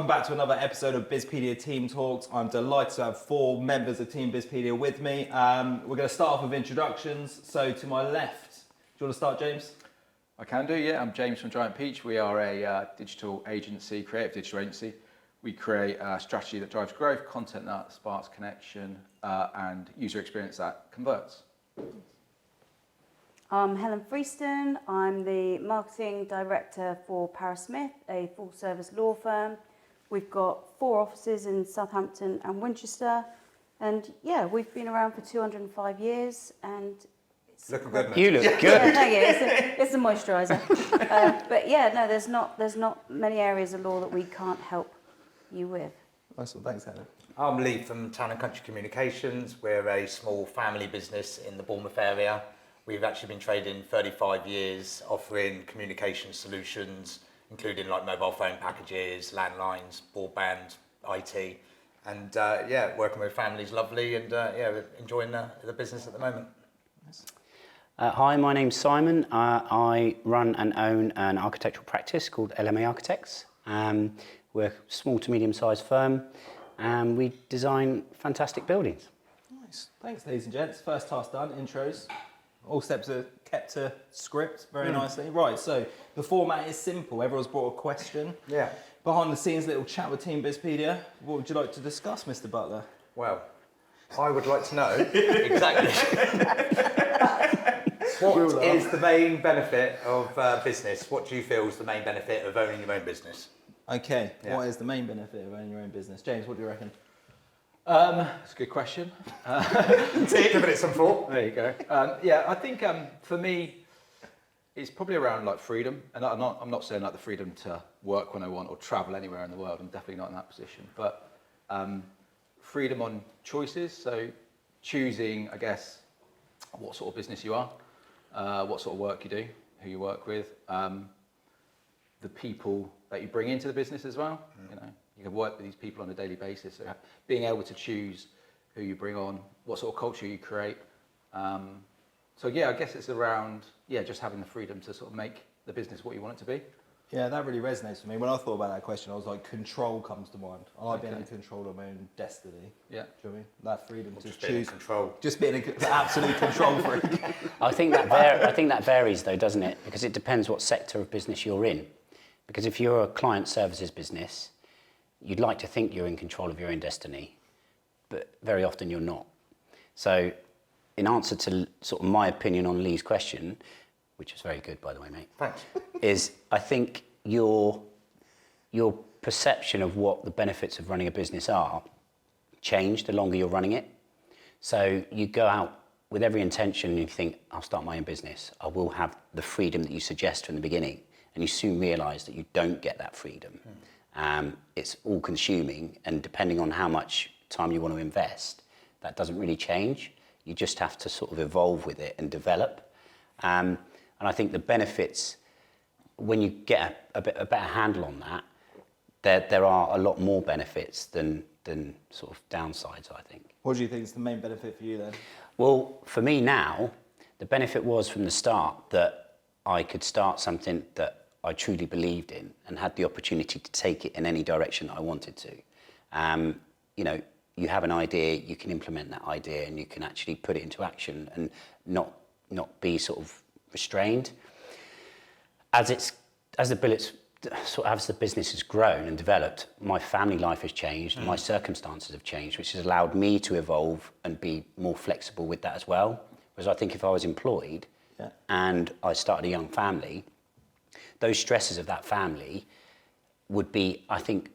welcome back to another episode of Bizpedia Team Talks. I'm delighted to have 4 members of Team Bizpedia with me. We're going to start off with introductions. So to my left, do you want to start, James? I can do, yeah. I'm James from Giant Peach. We are a digital agency, creative digital agency. We create a strategy that drives growth, content that sparks connection, and user experience that converts. I'm Helen Freeston. I'm the marketing director for Para Smith, a full-service law firm. We've got 4 offices in Southampton and Winchester, and yeah, we've been around for 205 years. And it's looking good, mate. You look good. Yeah, thank you. It's a moisturiser. But yeah, no, there's not many areas of law that we can't help you with. Nice one, thanks, Helen. I'm Lee from Town and Country Communications. We're a small family business in the Bournemouth area. We've actually been trading 35 years, offering communication solutions, including like mobile phone packages, landlines, broadband, IT. And yeah, working with families, lovely, and yeah, we're enjoying the business at the moment. Hi, my name's Simon. I run and own an architectural practice called LMA Architects. We're a small to medium-sized firm, and we design fantastic buildings. Nice. Thanks, ladies and gents. First task done, intros. All steps are kept to script very nicely. Right, so the format is simple. Everyone's brought a question. Yeah. Behind the scenes, little chat with Team Bizpedia. What would you like to discuss, Mr. Butler? Well, I would like to know exactly what is the main benefit of business? What do you feel is the main benefit of owning your own business? Okay, Yeah. What is the main benefit of owning your own business? James, what do you reckon? That's a good question. Giving it some thought. There you go. Yeah, I think for me, it's probably around like freedom. And I'm not saying like the freedom to work when I want or travel anywhere in the world. I'm definitely not in that position. But freedom on choices. So choosing, I guess, what sort of business you are, what sort of work you do, who you work with, the people that you bring into the business as well. You know, you can work with these people on a daily basis. So being able to choose who you bring on, what sort of culture you create. So yeah, I guess it's around, just having the freedom to sort of make the business what you want it to be. Yeah, that really resonates with me. When I thought about that question, I was like, control comes to mind. I like being in control of my own destiny. Yeah. Do you know what I mean? That freedom to Just being in choose. control. Just being an absolute control freak. I think that varies though, doesn't it? Because it depends what sector of business you're in. Because if you're a client services business, you'd like to think you're in control of your own destiny, but very often you're not. So in answer to sort of my opinion on Lee's question, which is very good, by the way, mate, Thanks. is I think your perception of what the benefits of running a business are change the longer you're running it. So you go out with every intention and you think, I'll start my own business. I will have the freedom that you suggest from the beginning. And you soon realise that you don't get that freedom. It's all consuming, and depending on how much time you want to invest, that doesn't really change. You just have to sort of evolve with it and develop. And I think the benefits, when you get a better handle on that, there are a lot more benefits than sort of downsides, I think. What do you think is the main benefit for you then? Well, for me now, the benefit was from the start that I could start something that I truly believed in and had the opportunity to take it in any direction that I wanted to. You know, you have an idea, you can implement that idea, and you can actually put it into action and not be sort of restrained. As the business has grown and developed, my family life has changed, my circumstances have changed, which has allowed me to evolve and be more flexible with that as well. Whereas I think if I was employed and I started a young family, those stresses of that family would be, I think,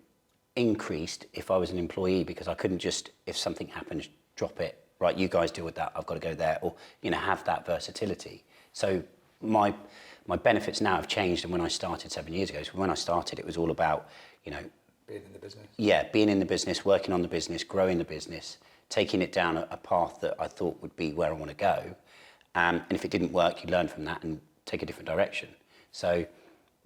increased if I was an employee, because I couldn't just, if something happens, drop it. Right, you guys deal with that, I've got to go there, or, you know, have that versatility. So my benefits now have changed, and when I started 7 years ago, so when I started, it was all about, you know, Being in the business. Yeah, being in the business, working on the business, growing the business, taking it down a path that I thought would be where I want to go. And if it didn't work, you learn from that and take a different direction. So,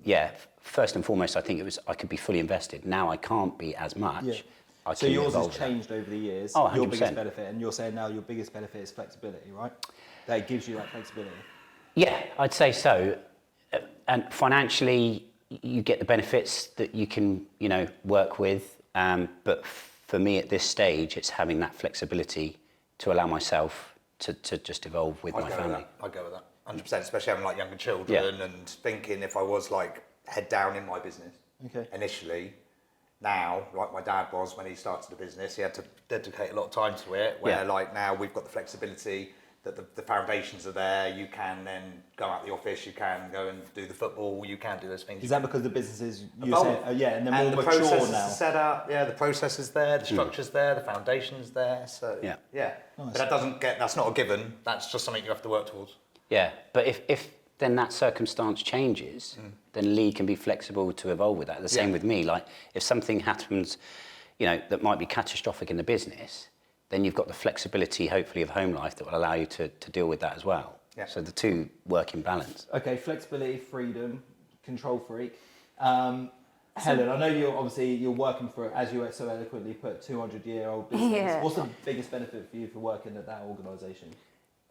yeah, first and foremost, I think I could be fully invested. Now I can't be as much. Yeah. So yours has changed over the years. Oh, 100%. Your biggest benefit, and you're saying now your biggest benefit is flexibility, right? That gives you that flexibility. Yeah, I'd say so. And financially, you get the benefits that you can, work with. But for me at this stage, it's having that flexibility to allow myself to just evolve with my family. I'd go with that. 100%, especially having like younger children and thinking if I was like head down in my business initially, now, like my dad was when he started the business, he had to dedicate a lot of time to it, where like now we've got the flexibility that the foundations are there, you can then go out the office, you can go and do the football, you can do those things. Is that because the business is, and they're and more the mature process now? is set up, the process is there, the structure's there, the foundation's there, so Yeah. But that's not a given, that's just something you have to work towards. Yeah, but if then that circumstance changes, then Lee can be flexible to evolve with that. The same with me. Like if something happens, that might be catastrophic in the business, then you've got the flexibility, hopefully, of home life that will allow you to deal with that as well. Yeah. So the two work in balance. Okay, flexibility, freedom, control freak. Helen, I know you're working for, as you so eloquently put, 200-year-old business. Yeah. What's the biggest benefit for you for working at that organisation?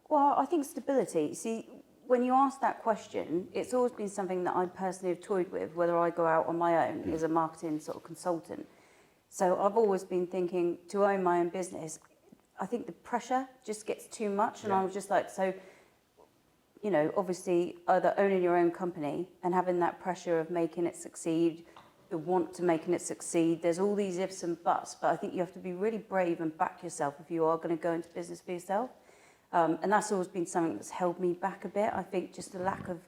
Well, I think stability. See, when you ask that question, it's always been something that I personally have toyed with, whether I go out on my own as a marketing sort of consultant. So I've always been thinking to own my own business, I think the pressure just gets too much. And I was just like, so, obviously either owning your own company and having that pressure of making it succeed, the want to making it succeed, there's all these ifs and buts, but I think you have to be really brave and back yourself if you are going to go into business for yourself. And that's always been something that's held me back a bit. I think just the lack of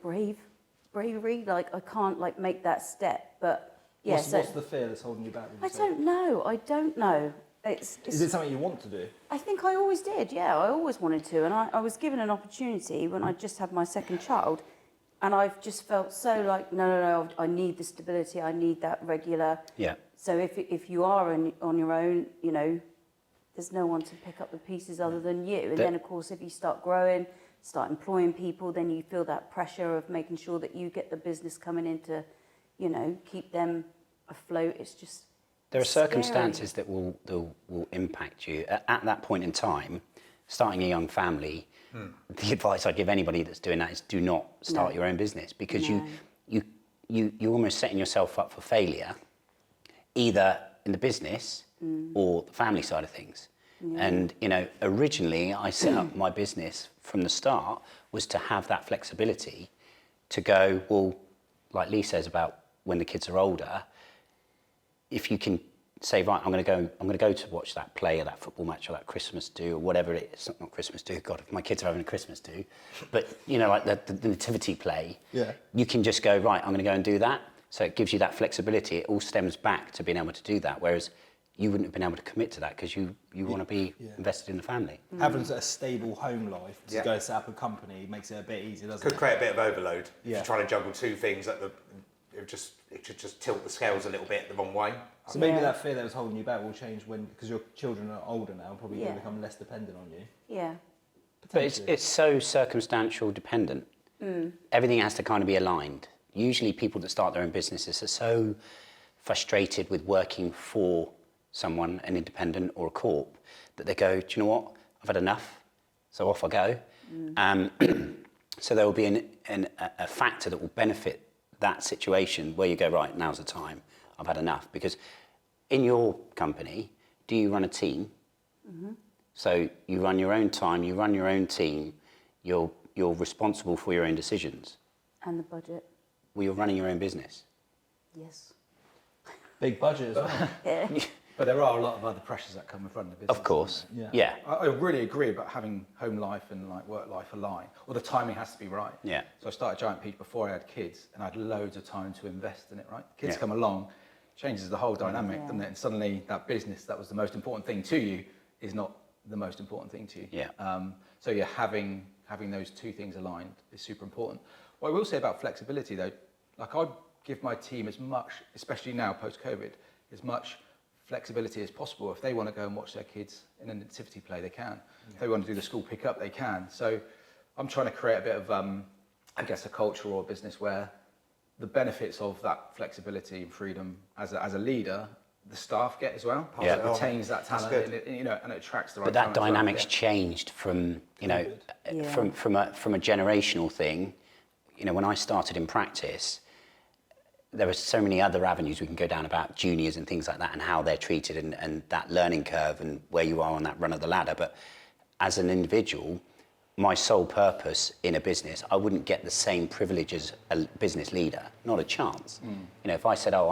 bravery, like I can't make that step, but yeah. What's the fear that's holding you back? I don't know. Is it something you want to do? I think I always did, I always wanted to. And I was given an opportunity when I just had my second child. And I've just felt so like, no, I need the stability. I need that regular. Yeah. So if you are on your own, there's no one to pick up the pieces other than you. And then, of course, if you start growing, start employing people, then you feel that pressure of making sure that you get the business coming in to, keep them afloat. It's just there are scary. circumstances that will impact you at that point in time. Starting a young family, the advice I give anybody that's doing that is do not start your own business, because you're almost setting yourself up for failure, either in the business or the family side of things. Yeah. And originally I set up my business from the start was to have that flexibility to go, well, like Lee says about when the kids are older, if you can say, right, I'm going to go to watch that play or that football match or that Christmas do or whatever it is. Not Christmas do. God, if my kids are having a Christmas do, but like the nativity play. Yeah. You can just go, right, I'm going to go and do that. So it gives you that flexibility. It all stems back to being able to do that. Whereas you wouldn't have been able to commit to that because you want to be invested in the family. Having a stable home life to go set up a company makes it a bit easier, doesn't it? Could create a bit of overload. If you're trying to juggle two things it should just tilt the scales a little bit the wrong way. So maybe that fear that was holding you back will change because your children are older now, probably going to become less dependent on you. Yeah. But it's so circumstantial dependent. Everything has to kind of be aligned. Usually people that start their own businesses are so frustrated with working for someone, an independent or a corp, that they go, do you know what, I've had enough, so off I go. So there will be a factor that will benefit that situation where you go, right, now's the time, I've had enough. Because in your company, do you run a team? So you run your own time, you run your own team, you're responsible for your own decisions. And the budget. Well, you're running your own business. Yes. Big budget as well. Yeah. But there are a lot of other pressures that come with running a business. Of course. Yeah. I really agree about having home life and work life align, or the timing has to be right. Yeah. So I started Giant Peach before I had kids, and I had loads of time to invest in it. Right. Kids come along, changes the whole dynamic, doesn't it? And suddenly that business that was the most important thing to you is not the most important thing to you. Yeah. So you're having those two things aligned is super important. What I will say about flexibility though, like I give my team as much, especially now post-COVID, as much flexibility as possible. If they want to go and watch their kids in a nativity play, they can. If they want to do the school pickup, they can. So I'm trying to create a bit of, I guess, a culture or a business where the benefits of that flexibility and freedom as a leader, the staff get as well. Yeah. It retains that talent, and it attracts the right. But that talent as well. dynamic's changed from from a generational thing. When I started in practice, there are so many other avenues we can go down about juniors and things like that and how they're treated and that learning curve and where you are on that run of the ladder. But as an individual, my sole purpose in a business, I wouldn't get the same privilege as a business leader, not a chance. You know, if I said, I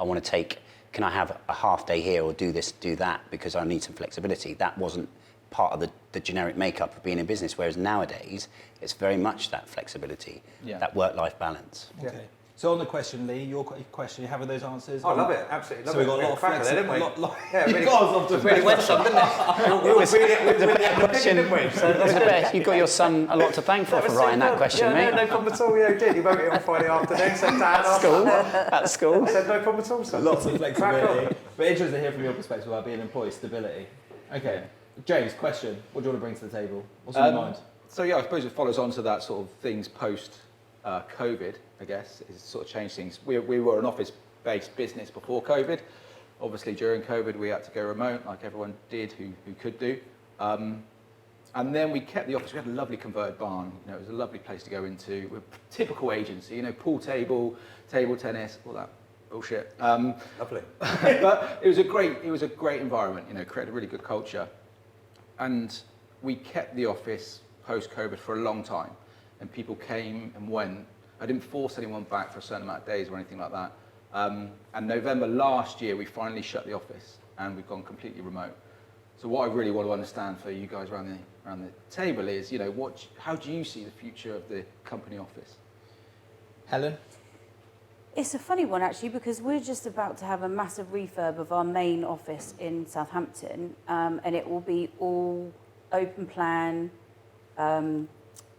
want to take, can I have a half day here or do this, do that because I need some flexibility, that wasn't part of the generic makeup of being in business, whereas nowadays, it's very much that flexibility, that work-life balance. Okay. So on the question, Lee, your question, you have those answers? I love it, absolutely. Love so we've got it. a lot of Flexibility, flexibility. didn't we? Yeah, You really, guys love to really went some, didn't it? It was really question. didn't we? So It was the best. You've got your son a lot to thank for writing that question, yeah, mate. No problem at all. Yeah, he did. He wrote it on Friday afternoon. So At school. I said no problem at all. So. Lots of flexibility. But interested to hear from your perspective about being employed, stability. Okay. James, question. What do you want to bring to the table? What's on your mind? So yeah, I suppose it follows on to that sort of things post COVID, I guess, is sort of changed things. We were an office-based business before COVID. Obviously, during COVID, we had to go remote, like everyone did who could do. And then we kept the office. We had a lovely converted barn. You know, it was a lovely place to go into. We're a typical agency, you know, pool table, table tennis, all that bullshit. Lovely. But it was a great environment. You know, created a really good culture. And we kept the office post-COVID for a long time. And people came and went. I didn't force anyone back for a certain amount of days or anything like that. And November last year, we finally shut the office and we've gone completely remote. So what I really want to understand for you guys around the table is, you know, how do you see the future of the company office? Helen? It's a funny one actually because we're just about to have a massive refurb of our main office in Southampton, and it will be all open plan.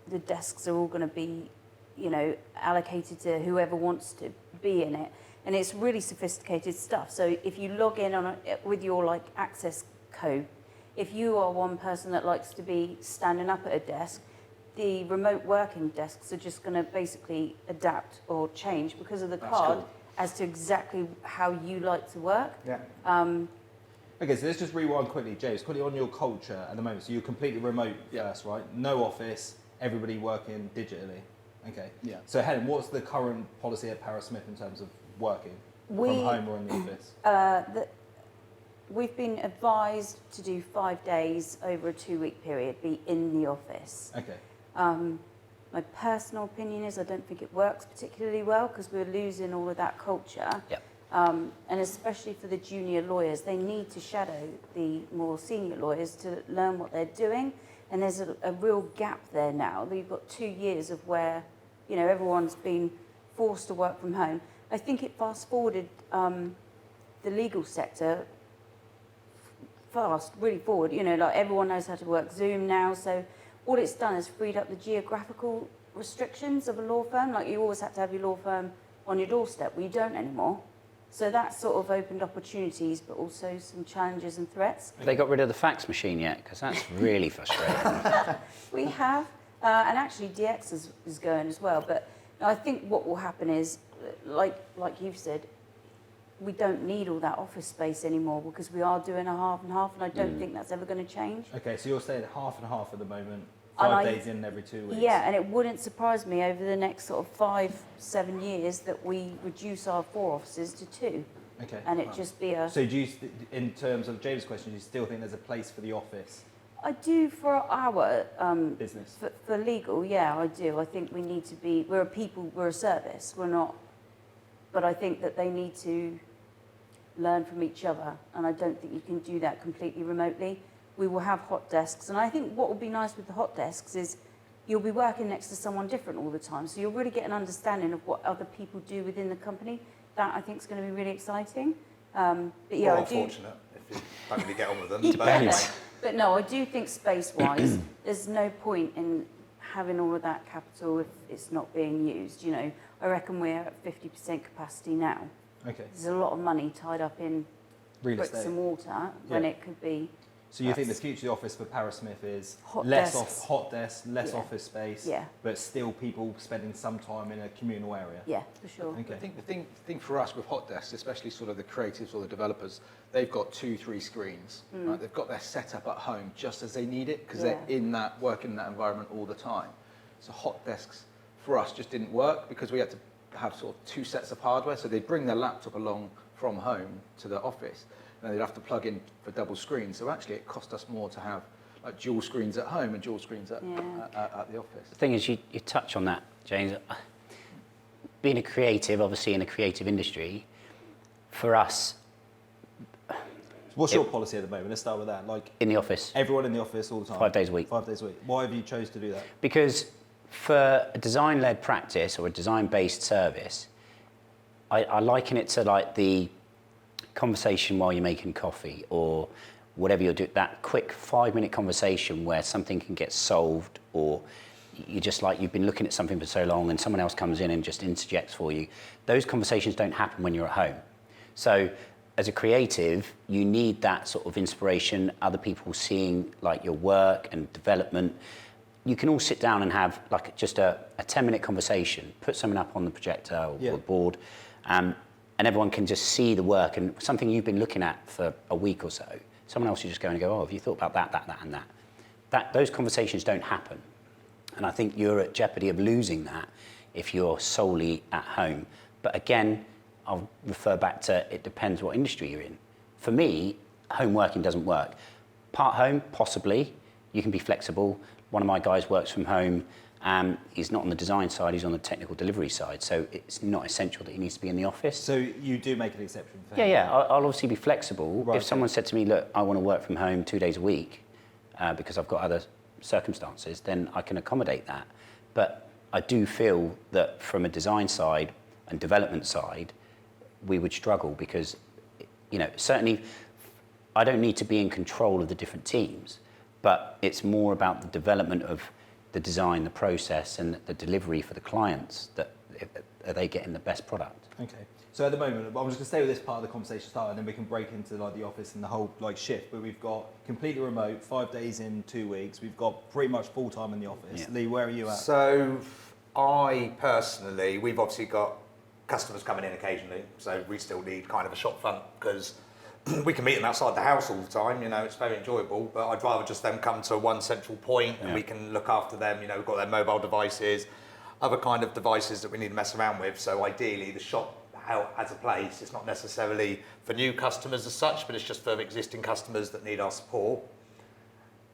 The desks are all going to be, you know, allocated to whoever wants to be in it, and it's really sophisticated stuff. So if you log in with your like access code, if you are one person that likes to be standing up at a desk, the remote working desks are just going to basically adapt or change because of the card as to exactly how you like to work. Yeah. Okay, so let's just rewind quickly, James. Quickly on your culture at the moment. So you're completely remote first, right? No office, everybody working digitally. Okay. Yeah. So Helen, what's the current policy at Paris Smith in terms of working from home or in the office? We've been advised to do 5 days over a 2-week period, be in the office. Okay. My personal opinion is I don't think it works particularly well because we're losing all of that culture. Yep. And especially for the junior lawyers, they need to shadow the more senior lawyers to learn what they're doing. And there's a real gap there now. You've got 2 years of where, you know, everyone's been forced to work from home. I think it fast-forwarded the legal sector really forward. You know, like everyone knows how to work Zoom now. So all it's done is freed up the geographical restrictions of a law firm. Like you always had to have your law firm on your doorstep. Well, you don't anymore. So that sort of opened opportunities, but also some challenges and threats. Have they got rid of the fax machine yet? Because that's really frustrating. We have, and actually DX is going as well. But I think what will happen is, like you've said, we don't need all that office space anymore because we are doing a half and half, and I don't think that's ever going to change. Okay, so you're saying half and half at the moment, And 5 days in every 2 weeks. Yeah, and it wouldn't surprise me over the next sort of 5-7 years that we reduce our 4 offices to 2. Okay. And it just be a... So do you, in terms of James' question, do you still think there's a place for the office I do for our... business? For legal, yeah, I do. I think we need to be... We're a service. We're not... But I think that they need to learn from each other, and I don't think you can do that completely remotely. We will have hot desks, and I think what will be nice with the hot desks is you'll be working next to someone different all the time, so you'll really get an understanding of what other people do within the company. That I think is going to be really exciting. But yeah, Or I do. unfortunate if you don't really get on with them. Depends. But no, I do think space-wise, there's no point in having all of that capital if it's not being used. You know, I reckon we're at 50% capacity now. Okay. There's a lot of money tied up in Real bricks estate. and mortar when Yeah. it could be... So you think the future of the office for Paris Smith is Hot less desks. hot desks, less Yeah. office space, Yeah. but still people spending some time in a communal area? Yeah, for sure. Okay. I think the thing for us with hot desks, especially sort of the creatives or the developers, they've got 2-3 screens. Right? They've got their setup at home just as they need it because they're working in that environment all the time. So hot desks for us just didn't work because we had to have sort of 2 sets of hardware. So they'd bring their laptop along from home to the office, and they'd have to plug in for double screens. So actually, it cost us more to have like dual screens at home and dual screens at the office. The thing is, you touch on that, James. Being a creative, obviously in a creative industry, for us, What's your policy at the moment? Let's start with that. Like in the office, everyone in the office all the time. 5 days a week. 5 days a week. Why have you chose to do that? Because for a design-led practice or a design-based service, I liken it to like the conversation while you're making coffee or whatever you're doing, that quick 5-minute conversation where something can get solved, or you just like, you've been looking at something for so long and someone else comes in and just interjects for you. Those conversations don't happen when you're at home. So as a creative, you need that sort of inspiration, other people seeing like your work and development. You can all sit down and have like just a 10-minute conversation, put something up on the projector or the board, and everyone can just see the work and something you've been looking at for a week or so. Someone else is just going to go, oh, have you thought about that, and that? Those conversations don't happen. And I think you're at jeopardy of losing that if you're solely at home. But again, I'll refer back to, it depends what industry you're in. For me, home working doesn't work. Part home, possibly. You can be flexible. One of my guys works from home. He's not on the design side, he's on the technical delivery side. So it's not essential that he needs to be in the office. So you do make an exception for him? Yeah. I'll obviously be flexible. Right, if someone said to me, look, I want to work from home 2 days a week because I've got other circumstances, then I can accommodate that. But I do feel that from a design side and development side, we would struggle because, certainly I don't need to be in control of the different teams, but it's more about the development of the design, the process, and the delivery for the clients, that are they getting the best product. Okay. So at the moment, I'm just going to stay with this part of the conversation start, and then we can break into like the office and the whole like shift. But we've got completely remote, 5 days in 2 weeks. We've got pretty much full time in the office. Yeah. Lee, where are you at? So I personally, we've obviously got customers coming in occasionally, so we still need kind of a shop front because we can meet them outside the house all the time, it's very enjoyable, but I'd rather just them come to one central point and we can look after them, we've got their mobile devices, other kind of devices that we need to mess around with. So ideally the shop as a place, it's not necessarily for new customers as such, but it's just for existing customers that need our support.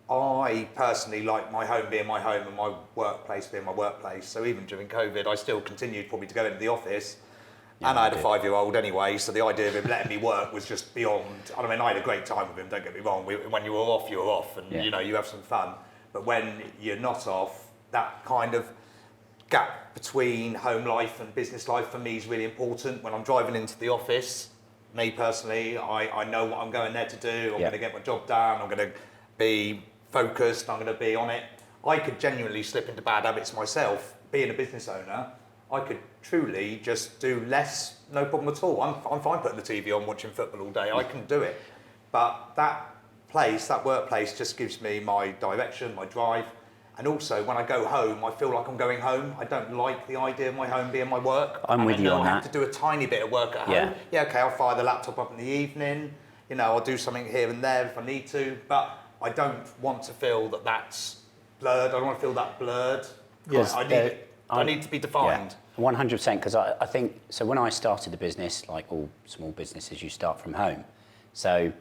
I personally like my home being my home and my workplace being my workplace. So even during COVID, I still continued probably to go into the office. And I had a 5-year-old anyway, so the idea of him letting me work was just beyond. I mean, I had a great time with him, don't get me wrong. When you were off, and you have some fun. But when you're not off, that kind of gap between home life and business life for me is really important. When I'm driving into the office, me personally, I know what I'm going there to do. I'm going to get my job done. I'm going to be focused. I'm going to be on it. I could genuinely slip into bad habits myself. Being a business owner, I could truly just do less, no problem at all. I'm fine putting the TV on, watching football all day. I can do it. But that workplace just gives me my direction, my drive. And also, when I go home, I feel like I'm going home. I don't like the idea of my home being my work. I'm with you on that. I have to do a tiny bit of work at home. Yeah, okay, I'll fire the laptop up in the evening. I'll do something here and there if I need to. But I don't want to feel that that's blurred. I don't want to feel that blurred. Yes, I need to be defined. Yeah, 100%, because I think, so when I started the business, like all small businesses, you start from home. So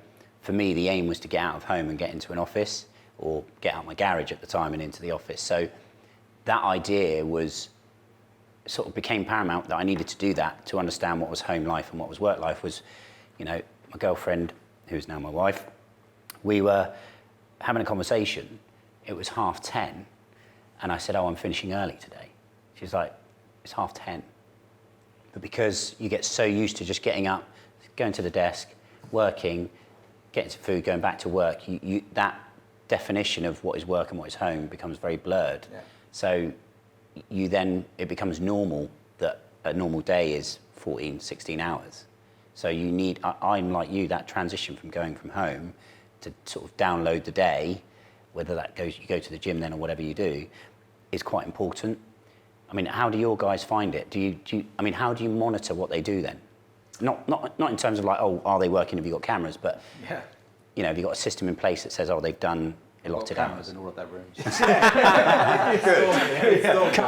for me, the aim was to get out of home and get into an office, or get out my garage at the time and into the office. So that idea sort of became paramount, that I needed to do that to understand what was home life and what was work life. Was, my girlfriend, who's now my wife, we were having a conversation. It was 10:30, and I said, I'm finishing early today. She's like, it's 10:30. But because you get so used to just getting up, going to the desk, working, getting some food, going back to work, that definition of what is work and what is home becomes very blurred. Yeah. So it becomes normal that a normal day is 14, 16 hours. So I'm like you, that transition from going from home to sort of download the day, whether you go to the gym then or whatever you do, is quite important. I mean, how do your guys find it? How do you monitor what they do then? Not in terms of like, are they working? Have you got cameras? But have you got a system in place that says, they've done allotted Got cameras hours. in all of their rooms. Cut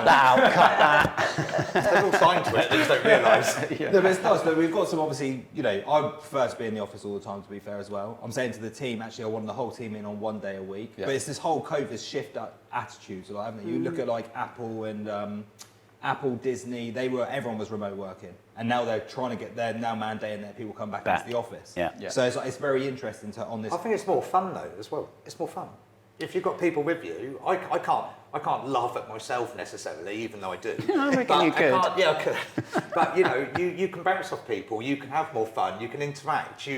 that out, cut that. They're all signed to it, they just don't realise. No, but it's nice. But we've got some, obviously, I prefer to be in the office all the time, to be fair, as well. I'm saying to the team, actually, I want the whole team in on 1 day a week. Yeah. But it's this whole COVID shift attitude, so, haven't it? You look at like Apple and Apple, Disney, everyone was remote working. And now they're trying to get there, now mandating that people come back into the office. Yeah. Yeah. So it's very interesting on this. I think it's more fun though as well. It's more fun. If you've got people with you, I can't laugh at myself necessarily, even though I do. I reckon But you could. Yeah, I could. But you can bounce off people. You can have more fun. You can interact.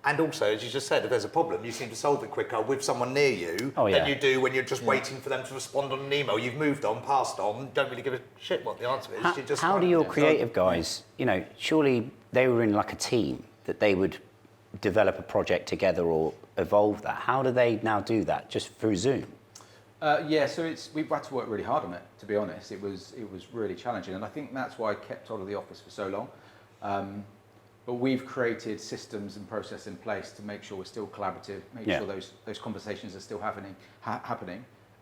And also, as you just said, if there's a problem, you seem to solve it quicker with someone near you than you do when you're just waiting for them to respond on an email. You've moved on, passed on, don't really give a shit what the answer is. You just How do your creative guys, surely they were in like a team that they would develop a project together or evolve that. How do they now do that? Just through Zoom? So we've had to work really hard on it, to be honest. It was really challenging, and I think that's why I kept hold of the office for so long. But we've created systems and process in place to make sure we're still collaborative, make sure those conversations are still happening,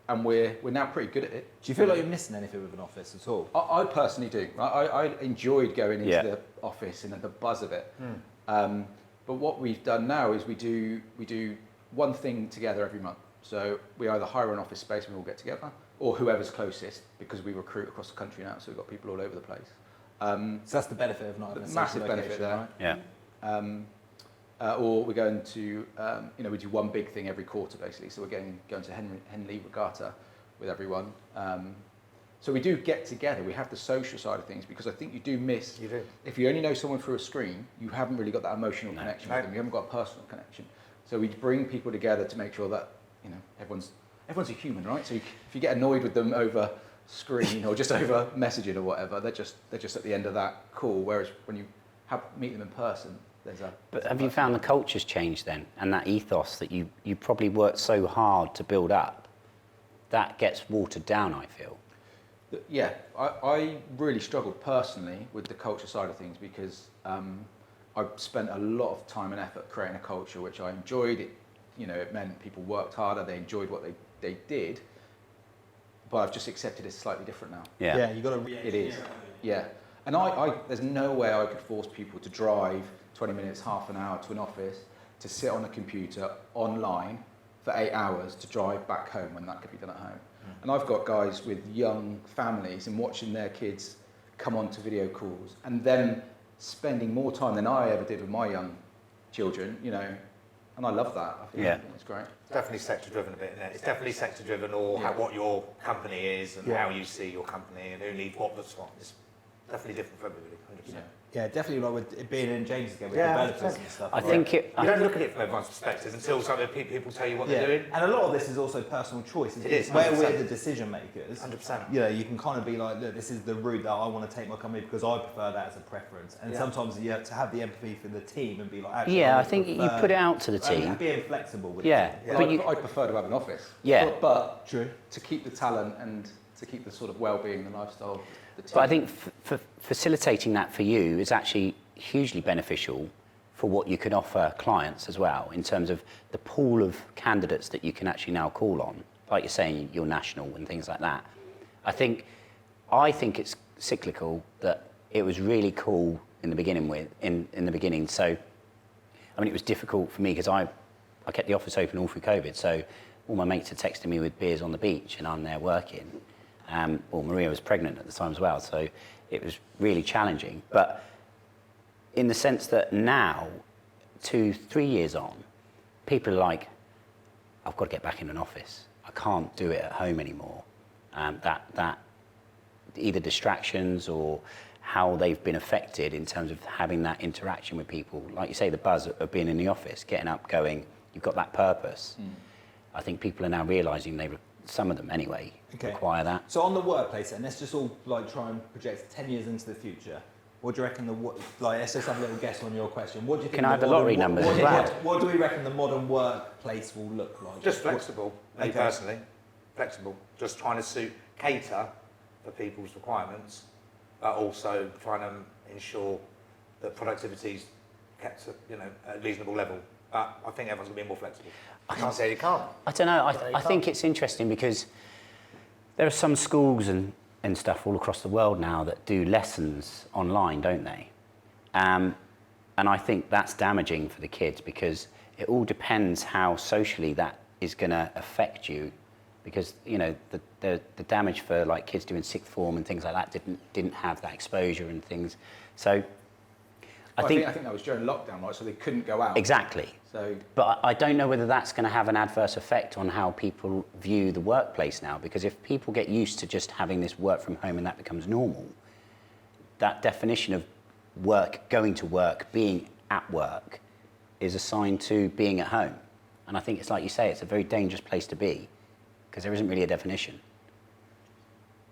and we're now pretty good at it. Do you feel like you're missing anything with an office at all? I personally do. I enjoyed going into the office and the buzz of it. But what we've done now is we do one thing together every month. So we either hire an office space and we all get together, or whoever's closest, because we recruit across the country now, so we've got people all over the place. So that's the benefit of not having a Massive central benefit location, there. right? Yeah. Or we're going to, we do one big thing every quarter basically. So we're going to Henley Regatta with everyone. So we do get together. We have the social side of things because I think you do miss. You do. If you only know someone through a screen, you haven't really got that emotional connection with them. You haven't got a personal connection. So we bring people together to make sure that everyone's a human, right? So if you get annoyed with them over screen or just over messaging or whatever, they're just at the end of that call. Whereas when you meet them in person, But have you found the culture's changed then, and that ethos that you probably worked so hard to build up, that gets watered down, I feel? Yeah, I really struggled personally with the culture side of things because I spent a lot of time and effort creating a culture which I enjoyed. It meant people worked harder, they enjoyed what they did. But I've just accepted it's slightly different now. Yeah, you've got to It is, yeah. And there's no way I could force people to drive 20 minutes, half an hour to an office, to sit on a computer online for 8 hours to drive back home when that could be done at home. And I've got guys with young families and watching their kids come onto video calls and them spending more time than I ever did with my young children, and I love that. I think it's great. Definitely sector driven a bit, isn't it? It's definitely sector driven, or what your company is and how you see your company and who needs what the slot. It's definitely different for everybody, 100%. Yeah, definitely like with it being in James again with Yeah, developers and stuff. I think You don't look at it from everyone's perspective until some of the people tell you what they're doing. And a lot of this is also personal choice. It is, Where 100%. we're the decision makers. 100%. You can kind of be like, look, this is the route that I want to take my company because I prefer that as a preference. And sometimes you have to have the empathy for the team and be like, actually, I think you put it out to the team. Being flexible with Yeah, it. but I prefer to have an office. Yeah. But True. to keep the talent and to keep the sort of well-being and lifestyle of the team. But I think facilitating that for you is actually hugely beneficial for what you can offer clients as well, in terms of the pool of candidates that you can actually now call on. Like you're saying, you're national and things like that. I think it's cyclical, that it was really cool in the beginning. So, I mean, it was difficult for me because I kept the office open all through COVID. So all my mates are texting me with beers on the beach and I'm there working. Maria was pregnant at the time as well. So it was really challenging. But in the sense that now, 2-3 years on, people are like, I've got to get back in an office. I can't do it at home anymore. That either distractions or how they've been affected in terms of having that interaction with people. Like you say, the buzz of being in the office, getting up, going, you've got that purpose. I think people are now realising some of them anyway, require that. So on the workplace then, let's just all try and project 10 years into the future. What do you reckon let's just have a little guess on your question. What do you think? Can I have the lottery numbers as well? What do we reckon the modern workplace will look like? Just flexible, me personally. Flexible. Just trying to cater for people's requirements, but also trying to ensure that productivity is kept at a reasonable level. I think everyone's going to be more flexible. I can't say you can't. I don't know. Yeah, you I think it's interesting because there are some schools and stuff all across the world now that do lessons online, don't they? And I think that's damaging for the kids because it all depends how socially that is going to affect you. Because the damage for like kids doing sixth form and things like that didn't have that exposure and things. So I think that was during lockdown, right? So they couldn't go out. Exactly. So, but I don't know whether that's going to have an adverse effect on how people view the workplace now. Because if people get used to just having this work from home and that becomes normal, that definition of work, going to work, being at work, is assigned to being at home. And I think it's like you say, it's a very dangerous place to be because there isn't really a definition.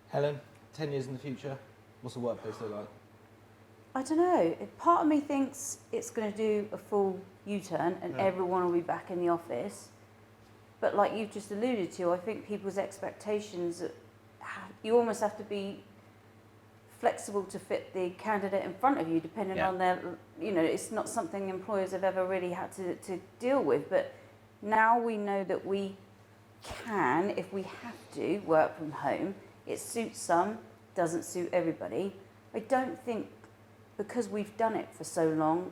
Helen, 10 years in the future, what's the workplace look like? I don't know. Part of me thinks it's going to do a full U-turn and everyone will be back in the office. But like you've just alluded to, I think people's expectations, you almost have to be flexible to fit the candidate in front of you, depending on their, it's not something employers have ever really had to deal with. But now we know that we can, if we have to, work from home. It suits some, doesn't suit everybody. I don't think, because we've done it for so long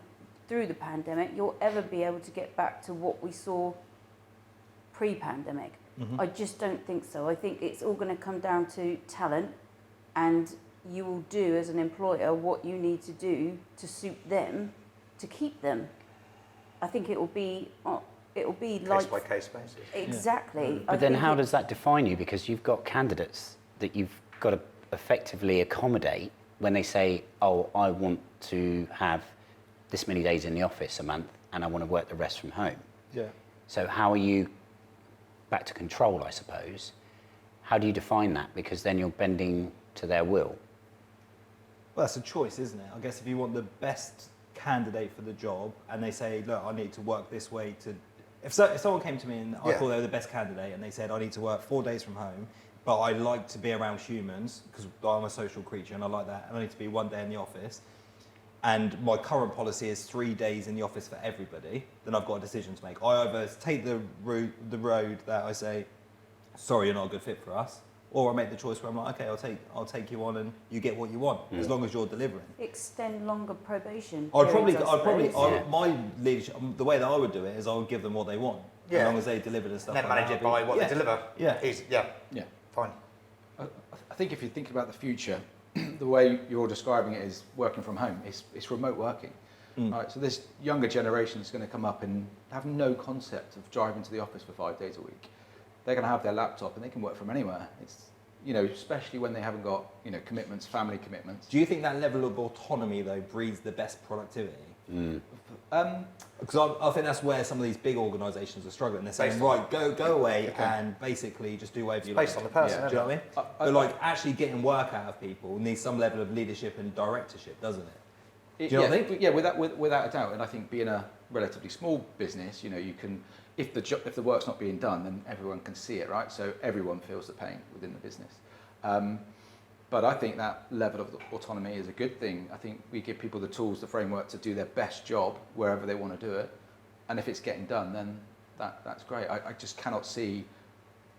through the pandemic, you'll ever be able to get back to what we saw pre-pandemic. Mm-hmm. I just don't think so. I think it's all going to come down to talent, and you will do as an employer what you need to do to suit them, to keep them. I think it will be like Case by case basis. Exactly. But then how does that define you? Because you've got candidates that you've got to effectively accommodate when they say, oh, I want to have this many days in the office a month and I want to work the rest from home. Yeah. So how are you, back to control, I suppose, how do you define that? Because then you're bending to their will. Well, that's a choice, isn't it? I guess if you want the best candidate for the job and they say, look, I need to work this way to... If someone came to me and I thought they were the best candidate and they said, I need to work 4 days from home, but I like to be around humans because I'm a social creature and I like that, and I need to be 1 day in the office, and my current policy is 3 days in the office for everybody, then I've got a decision to make. I either take the road that I say, sorry, you're not a good fit for us, or I make the choice where I'm like, okay, I'll take you on and you get what you want, as long as you're delivering. extend longer probation. My leadership, the way that I would do it is I would give them what they want, as long as they deliver the stuff. And then manage it by what they deliver. Yeah. yeah. Fine. I think if you think about the future, the way you're describing it is working from home. It's remote working. Right? So this younger generation is going to come up and have no concept of driving to the office for 5 days a week. They're going to have their laptop and they can work from anywhere. It's, especially when they haven't got, commitments, family commitments. Do you think that level of autonomy though breeds the best productivity? Because I think that's where some of these big organisations are struggling. They're saying, right, go away and basically just do whatever you like. Based on the person, do you know what I mean? But like actually getting work out of people needs some level of leadership and directorship, doesn't it? Do you know what I think? Yeah, without a doubt. And I think being a relatively small business, you can, if the work's not being done, then everyone can see it, right? So everyone feels the pain within the business. But I think that level of autonomy is a good thing. I think we give people the tools, the framework to do their best job wherever they want to do it. And if it's getting done, then that's great. I just cannot see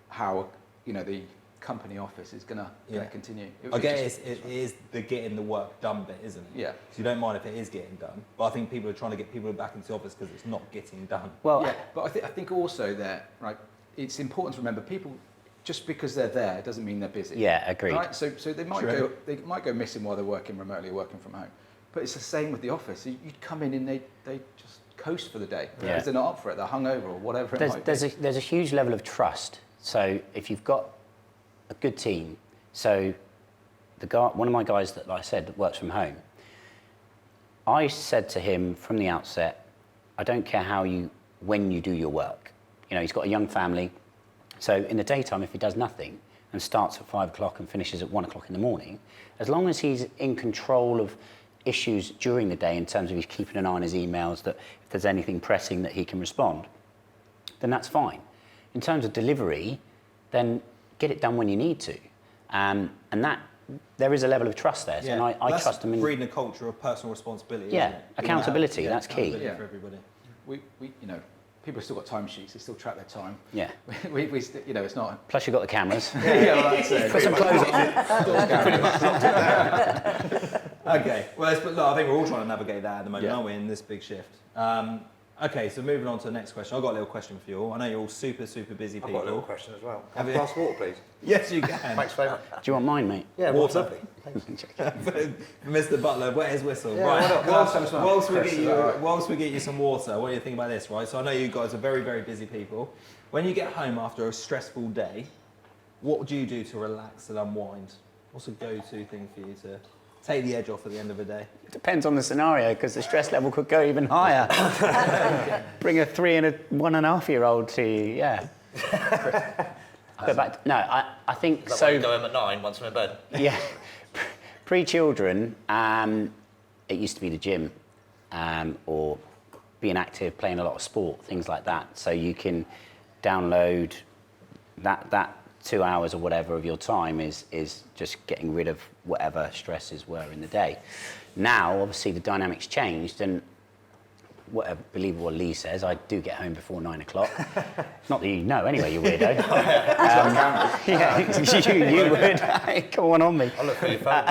how, the company office is going to continue. I guess it is the getting the work done bit, isn't it? Yeah. So you don't mind if it is getting done, but I think people are trying to get people back into the office because it's not getting done. Well, yeah, but I think also that, right, it's important to remember people, just because they're there doesn't mean they're busy. Yeah, agreed. Right? So they might go missing while they're working remotely or working from home. But it's the same with the office. You'd come in and they just coast for the day because they're not up for it. They're hungover or whatever it might be. There's a huge level of trust. So if you've got a good team, so one of my guys that, like I said, that works from home, I said to him from the outset, I don't care when you do your work. He's got a young family. So in the daytime, if he does nothing and starts at 5 o'clock and finishes at 1 o'clock in the morning, as long as he's in control of issues during the day in terms of he's keeping an eye on his emails, that if there's anything pressing that he can respond, then that's fine. In terms of delivery, then get it done when you need to. And that there is a level of trust there. So and I trust them in breeding a culture of personal responsibility. Yeah, isn't it? accountability, that's key. Accountability for everybody. we you know, people have still got timesheets. They still track their time. Yeah. We you know, it's not. Plus, you've got the cameras. Yeah, well, that's it. Put some clothes on. Okay. Well, look, I think we're all trying to navigate that at the moment, Yeah. aren't we, in this big shift? Okay, so moving on to the next question. I've got a little question for you all. I know you're all super, super busy I've people. got a little question as well. Have Have a you? glass of water, please. Yes, you can. Thanks very much. Do you want mine, mate? Yeah, Water. lovely. Mr. Butler, wet his whistle. Yeah, right. whilst Whilst we get you some water, what do you think about this, right? So I know you guys are very, very busy people. When you get home after a stressful day, what do you do to relax and unwind? What's a go-to thing for you to take the edge off at the end of the day? It depends on the scenario, because the stress level could go even higher. Bring a 3 and a 1.5-year-old to you, yeah. But no, I think Is that so. why you go home at 9 once I'm in bed? Yeah, pre-children, it used to be the gym, or being active, playing a lot of sport, things like that. So you can download that 2 hours or whatever of your time is just getting rid of whatever stresses were in the day. Now, obviously, the dynamics changed, and whatever, believe what Lee says, I do get home before 9 o'clock. Not that you know, anyway, you weirdo. Yeah, you would. Come on me. I'll look for your phone.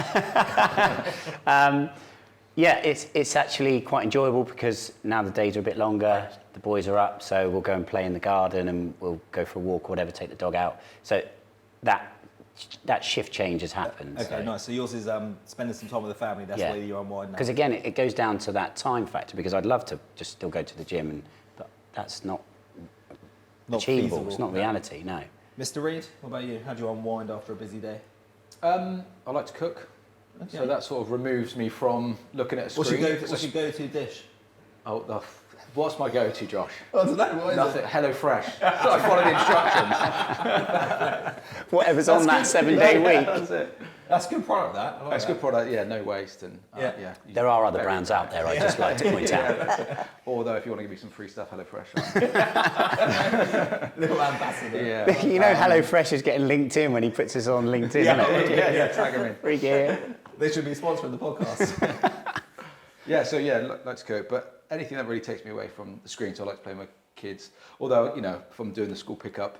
Yeah, it's actually quite enjoyable because now the days are a bit longer, the boys are up, so we'll go and play in the garden and we'll go for a walk or whatever, take the dog out. So that shift change has happened. Okay, so. nice. So yours is spending some time with the family. That's Yeah. where you unwind now. Because again, it goes down to that time factor, because I'd love to just still go to the gym, but that's not achievable. feasible, It's not no. reality, no. Mr. Reed, what about you? How do you unwind after a busy day? I like to cook, so Okay. that sort of removes me from looking at a What's screen. your go-to dish? What's my go-to, Josh? I don't know. What is Nothing. Hello Fresh. So I follow the instructions. Whatever's on that 7-day week. That's it. That's a good product, that. I like It's a that. good product. Yeah, no waste and Yeah. There are other Very brands out there, I'd just like to point out. Although if you want to give me some free stuff, Hello Fresh. Little ambassador. Yeah. You know HelloFresh is getting linked in when he puts this on LinkedIn, isn't it? yeah. Tag 'em in. Free gear. They should be sponsoring the podcast. Yeah, so yeah, like to cook, but anything that really takes me away from the screen, so I like to play with my kids. Although, you know, if I'm doing the school pickup,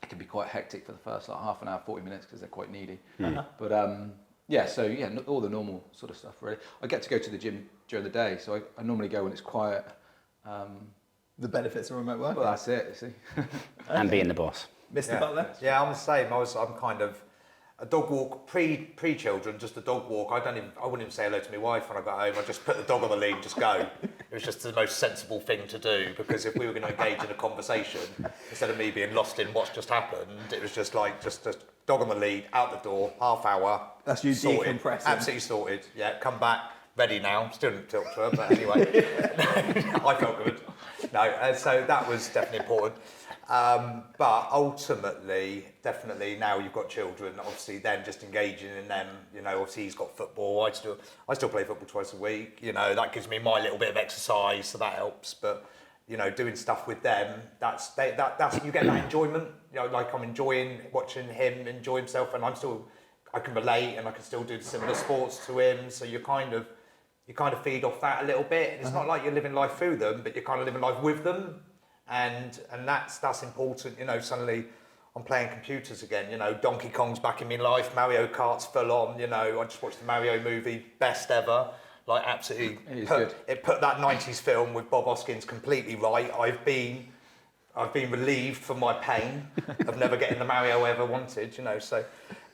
it can be quite hectic for the first like half an hour, 40 minutes, because they're quite needy. But all the normal sort of stuff, really. I get to go to the gym during the day, so I normally go when it's quiet. The benefits of remote work. Well, that's it, you see. And being the boss. Mr. Butler? Yeah, I'm the same. I'm kind of a dog walk pre-children, just a dog walk. I wouldn't even say hello to my wife when I got home. I just put the dog on the lead and just go. It was just the most sensible thing to do, because if we were going to engage in a conversation, instead of me being lost in what's just happened, it was just like just a dog on the lead, out the door, half hour. That's you sorted, decompressing. absolutely sorted. Yeah, come back, ready now. Still didn't talk to her, but anyway, I felt good. No, so that was definitely important. But ultimately, definitely now you've got children, obviously then just engaging in them, you know, obviously he's got football, I still play football twice a week, you know, that gives me my little bit of exercise, so that helps. But, you know, doing stuff with them, that's you get that enjoyment, you know, like I'm enjoying watching him enjoy himself, and I can relate and I can still do similar sports to him, so you kind of feed off that a little bit. And it's not like you're living life through them, but you're kind of living life with them. And that's important, you know. Suddenly I'm playing computers again, you know, Donkey Kong's back in my life, Mario Kart's full on, you know. I just watched the Mario movie, best ever, like absolutely it put that 90s film with Bob Hoskins completely right. I've been relieved from my pain of never getting the Mario I ever wanted, you know. So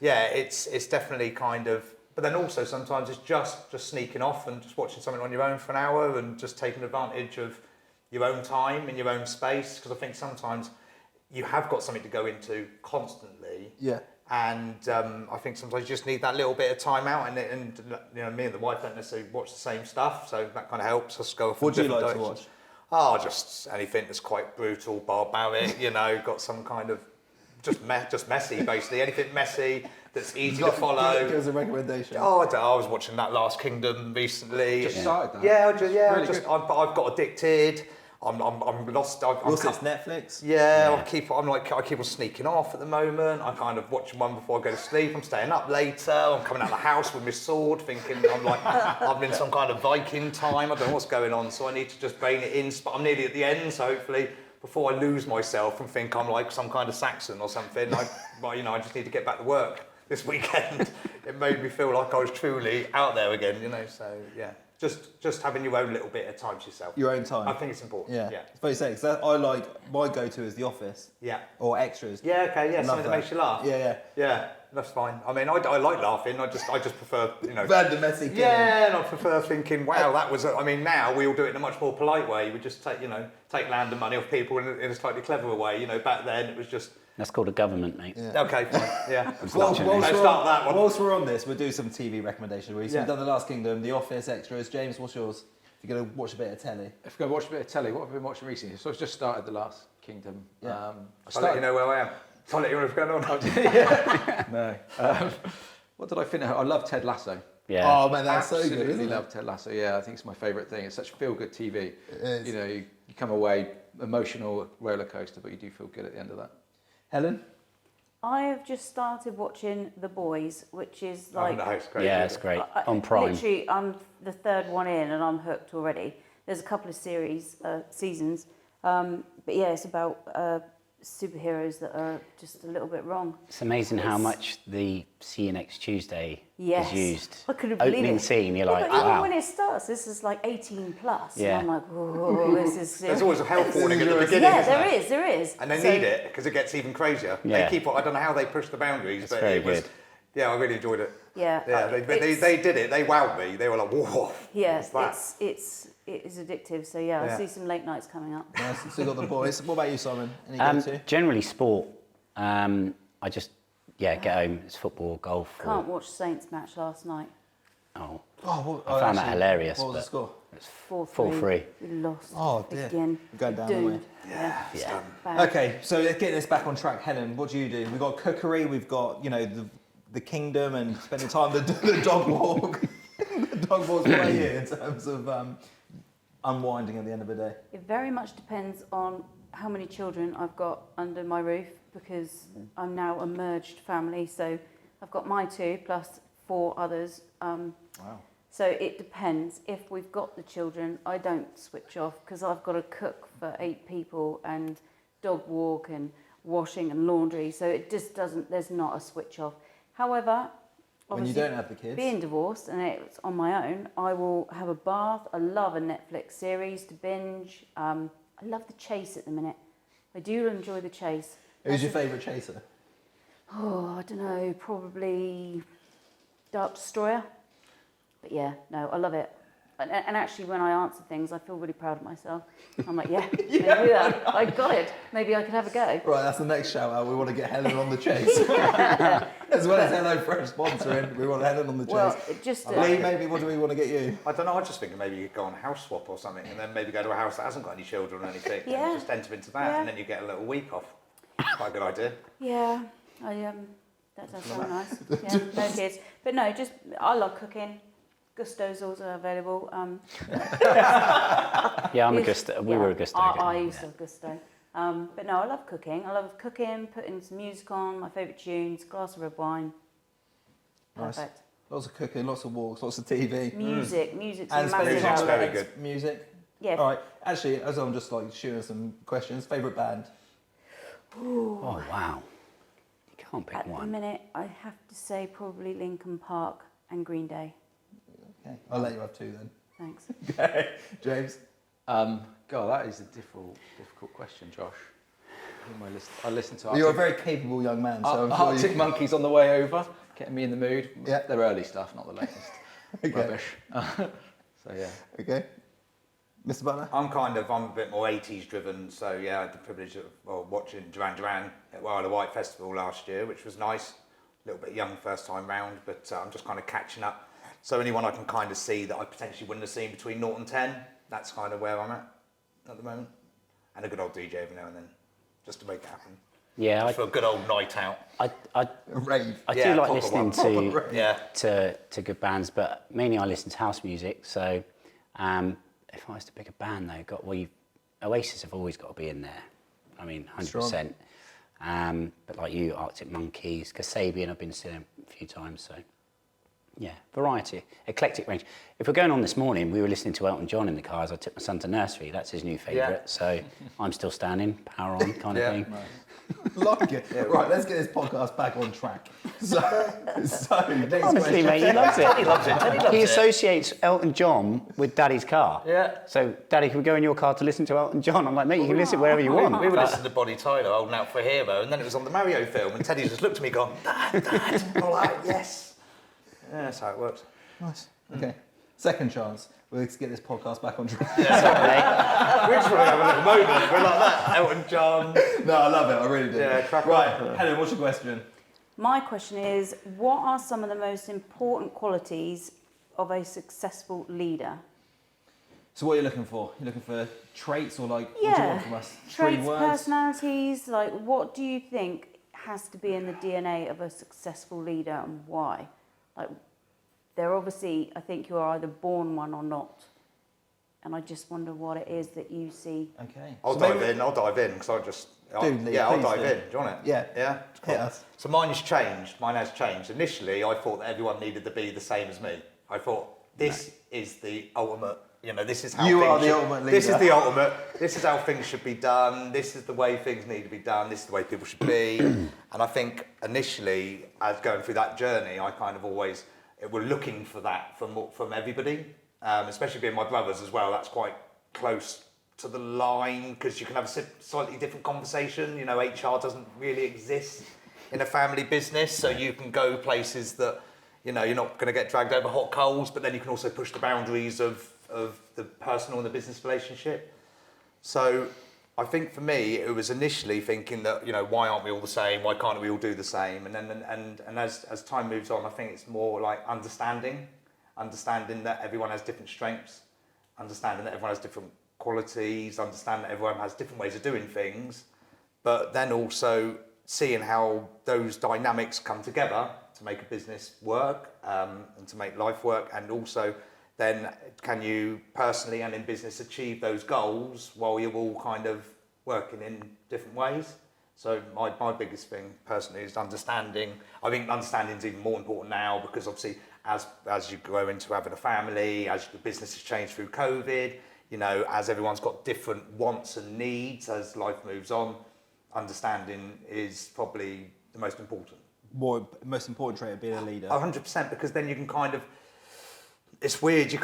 yeah, it's definitely kind of, but then also sometimes it's just sneaking off and just watching something on your own for an hour and just taking advantage of your own time in your own space, because I think sometimes you have got something to go into constantly. Yeah. And I think sometimes you just need that little bit of time out, and you know, me and the wife don't necessarily watch the same stuff, so that kind of helps us go off. What do you different like to directions. watch? Oh, just anything that's quite brutal, barbaric, you know, got some kind of just messy, basically. Anything messy that's easy to follow. Give us a recommendation. Oh, I was watching that Last Kingdom recently. Just started that. Yeah, Really I've got addicted. I'm lost. What's this, Netflix? Yeah, I keep on sneaking off at the moment. I kind of watching one before I go to sleep. I'm staying up later. I'm coming out of the house with my sword, thinking I'm in some kind of Viking time. I don't know what's going on, so I need to just rein it in. But I'm nearly at the end, so hopefully before I lose myself and think I'm like some kind of Saxon or something, I just need to get back to work this weekend. It made me feel like I was truly out there again, So yeah. Just having your own little bit of time to yourself. Your own time. I think it's important. Yeah. Yeah. It's very saying, because I like, my go-to is The Office. Yeah. Or Extras. Yeah, okay, yeah, I love something that makes you laugh. Yeah. Yeah, that's fine. I mean, I like laughing. I just prefer, Random messy killing. Yeah, and I prefer thinking, wow, that was. Now we all do it in a much more polite way. We just take land and money off people in a slightly cleverer way. Back then it was just. That's called a government, mate. Yeah. Okay, fine. Yeah. Whilst start that one. Whilst we're on this, we'll do some TV recommendations. We've Yeah. done The Last Kingdom, The Office, Extras. James, what's yours? If you're going to watch a bit of telly. If we're going to watch a bit of telly, what have I been watching recently? So I've just started The Last Kingdom. Yeah. I'll let you know where I am. I'll let you know what's going on. No. What did I finish? I love Ted Lasso. Yeah. Oh man, that's so good, Absolutely isn't it? love Ted Lasso. Yeah, I think it's my favourite thing. It's such feel-good TV. It is. You come away emotional roller coaster, but you do feel good at the end of that. Helen? I have just started watching The Boys, which is like... no, it's great. Yeah, it's great. I- On Prime. Literally, I'm the third one in and I'm hooked already. There's a couple of seasons. But yeah, it's about superheroes that are just a little bit wrong. It's amazing how It's- much the See You Next Tuesday Yes. is used. I couldn't believe Opening it. scene, you're Yeah, like, but even wow. when it starts, this is like 18 plus. Yeah. And I'm like, whoa, this is serious. There's always a health warning at the beginning. Yeah, isn't there is. And they So- need it because it gets even crazier. Yeah. They keep. I don't know how they push the boundaries, but very it was. good. Yeah, I really enjoyed it. Yeah. Yeah, they did it. They wowed me. They were like, whoa. Yeah, what's that? it is addictive. So yeah, Yeah. I see some late nights coming up. Nice. So you got The Boys. What about you, Simon? Any go-to? Generally sport. I just, get home. It's football, golf. or- Can't watch Saints match last night. Oh, Oh, I found that hilarious, What was the but- score? it's 4-3. 4-3. We lost. Oh, dear. Again. We're going down, aren't we? Doomed. Yeah. Yeah. Bad. Okay, so let's get this back on track. Helen, what do you do? We've got cookery, we've got, the kingdom and spending time, the dog walk. The dog walk's what are you in terms of unwinding at the end of the day? It very much depends on how many children I've got under my roof because I'm now a merged family. So I've got my 2 plus 4 others. Wow. So it depends. If we've got the children, I don't switch off because I've got to cook for 8 people and dog walk and washing and laundry. So it just doesn't, there's not a switch off. However, When you obviously, don't have the kids. being divorced and it's on my own, I will have a bath. I love a Netflix series to binge. I love The Chase at the minute. I do enjoy The Chase. Who's your favourite chaser? Oh, I don't know, probably Dark Destroyer. But yeah, no, I love it. And actually, when I answer things, I feel really proud of myself. I'm like, yeah, I do that. I got it. Maybe I could have a go. Right, that's the next shout out. We want to get Helen on the chase. As well as Hello Fresh sponsoring, we want Helen on the chase. Well, it just Lee, maybe what do we want to get you? I don't know. I was just thinking maybe you could go on a house swap or something, and then maybe go to a house that hasn't got any children or anything, Yeah. and just enter into that, Yeah. and then you get a little week off. Quite a good idea. yeah, that does sound nice. Yeah, no kids. But no, just, I love cooking. Gusto's also available. Yeah, I'm a If- Gusto. We yeah, were a Gusto. I gang, used to have Gusto. But no, I love cooking. I love cooking, putting some music on, my favourite tunes, glass of red wine. Nice. Perfect. Lots of cooking, lots of walks, lots of TV. Music's a And spending massive Music's time very outlet. with music. Yeah. All right. Actually, as I'm just like shooting some questions, favourite band? Oh, wow. You can't pick At the one. minute, I have to say probably Linkin Park and Green Day. Okay, I'll let you have 2 then. Thanks. Okay, James. God, that is a difficult question, Josh. Who am I listened to You're a very capable young man, so I'm sure Arctic you... Monkeys on the way over, getting me in the mood. Yeah. They're early stuff, not the latest. Okay. Rubbish. So yeah. Okay. Mr. Butler? I'm a bit more 80s driven, so yeah, I had the privilege of watching Duran Duran at Isle of Wight Festival last year, which was nice. A little bit young first time round, but I'm just kind of catching up. So anyone I can kind of see that I potentially wouldn't have seen between 0 and 10, that's kind of where I'm at the moment. And a good old DJ every now and then, just to make it happen. Yeah, For a good old night out. I A rave. do like proper listening one. to Yeah. to good bands, but mainly I listen to house music. So if I was to pick a band though, Oasis have always got to be in there. I mean, 100%. But like you, Arctic Monkeys, Kasabian, I've been seeing a few times, so yeah, variety, eclectic range. If we're going on this morning, we were listening to Elton John in the car as I took my son to nursery. That's his new favourite, so I'm still standing, power on kind of thing. Like it. Right, let's get this podcast back on track. So next Honestly, question. mate, he loves it. He loves it. He associates Elton John with Daddy's car. Yeah. So, Daddy, can we go in your car to listen to Elton John? I'm like, mate, you can listen wherever you want. We were listening to Bonnie Tyler, Holding Out for a Hero, and then it was on the Mario film, and Teddy just looked at me going, Dad, Dad. I'm like, yes. Yeah, that's how it works. Nice. Okay. Second chance. Let's get this podcast back on track. We just want to have a little moment. We're like that, Elton John. No, I love it. I really do. Yeah, crack on. Right, Helen, what's your question? My question is, what are some of the most important qualities of a successful leader? So what are you looking for? You're looking for traits or like, what do you want from us? Traits, 3 words? personalities, like what do you think has to be in the DNA of a successful leader and why? Like, they're obviously, I think you're either born one or not. And I just wonder what it is that you see. Okay. I'll dive in because I'll dive in. Do you want it? Yeah. Yeah? Hit us. So mine has changed. Initially, I thought that everyone needed to be the same as me. I thought this is the ultimate, this is how You things are the should, ultimate leader. This is the ultimate, this is how things should be done, this is the way things need to be done, this is the way people should be. And I think initially, as going through that journey, I kind of always, we're looking for that from everybody, especially being my brothers as well. That's quite close to the line because you can have a slightly different conversation. HR doesn't really exist in a family business, so you can go places that you're not going to get dragged over hot coals, but then you can also push the boundaries of the personal and the business relationship. So I think for me, it was initially thinking that, why aren't we all the same? Why can't we all do the same? And then and as time moves on, I think it's more like understanding that everyone has different strengths, understanding that everyone has different qualities, understanding that everyone has different ways of doing things, but then also seeing how those dynamics come together to make a business work and to make life work, and also then can you personally and in business achieve those goals while you're all kind of working in different ways. So my biggest thing personally is understanding. I think understanding is even more important now because obviously as you grow into having a family, as the business has changed through COVID, as everyone's got different wants and needs as life moves on, understanding is probably the most important. Most important trait of being a leader. 100%, because then you can kind of, it's weird, you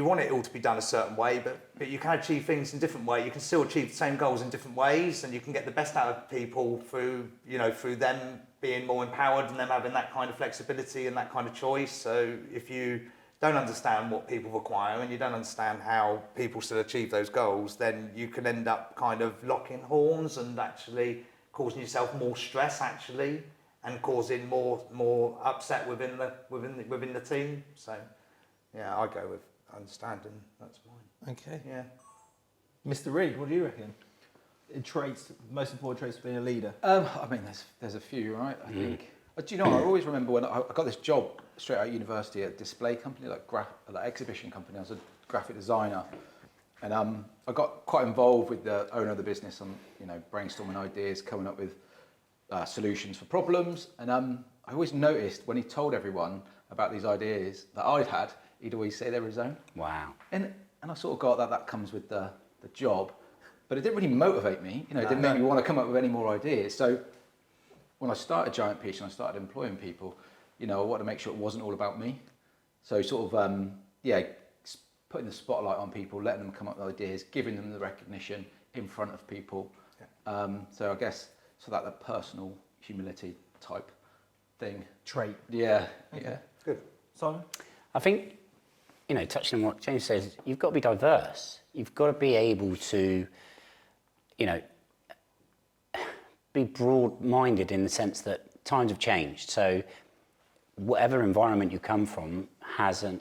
want it all to be done a certain way, but you can achieve things in different ways. You can still achieve the same goals in different ways, and you can get the best out of people through them being more empowered and them having that kind of flexibility and that kind of choice. So if you don't understand what people require and you don't understand how people still achieve those goals, then you can end up kind of locking horns and actually causing yourself more stress actually, and causing more upset within the team. So yeah, I go with understanding. That's mine. Okay. Yeah. Mr. Reed, what do you reckon? Most important traits of being a leader. I mean, there's a few, right? I think. But do you know, I always remember when I got this job straight out of university at a display company, like exhibition company. I was a graphic designer, and I got quite involved with the owner of the business on, brainstorming ideas, coming up with solutions for problems. And I always noticed when he told everyone about these ideas that I'd had, he'd always say they were his own. Wow. And I sort of got that comes with the job, but it didn't really motivate me. It didn't make me want to come up with any more ideas. So when I started Giant Peach and I started employing people, I wanted to make sure it wasn't all about me. So sort of, putting the spotlight on people, letting them come up with ideas, giving them the recognition in front of people. Yeah. So I guess, that the personal humility type thing. Trait. Yeah, Okay. yeah. Good. Simon? I think, touching on what James says, you've got to be diverse. You've got to be able to, be broad-minded in the sense that times have changed. So whatever environment you come from has an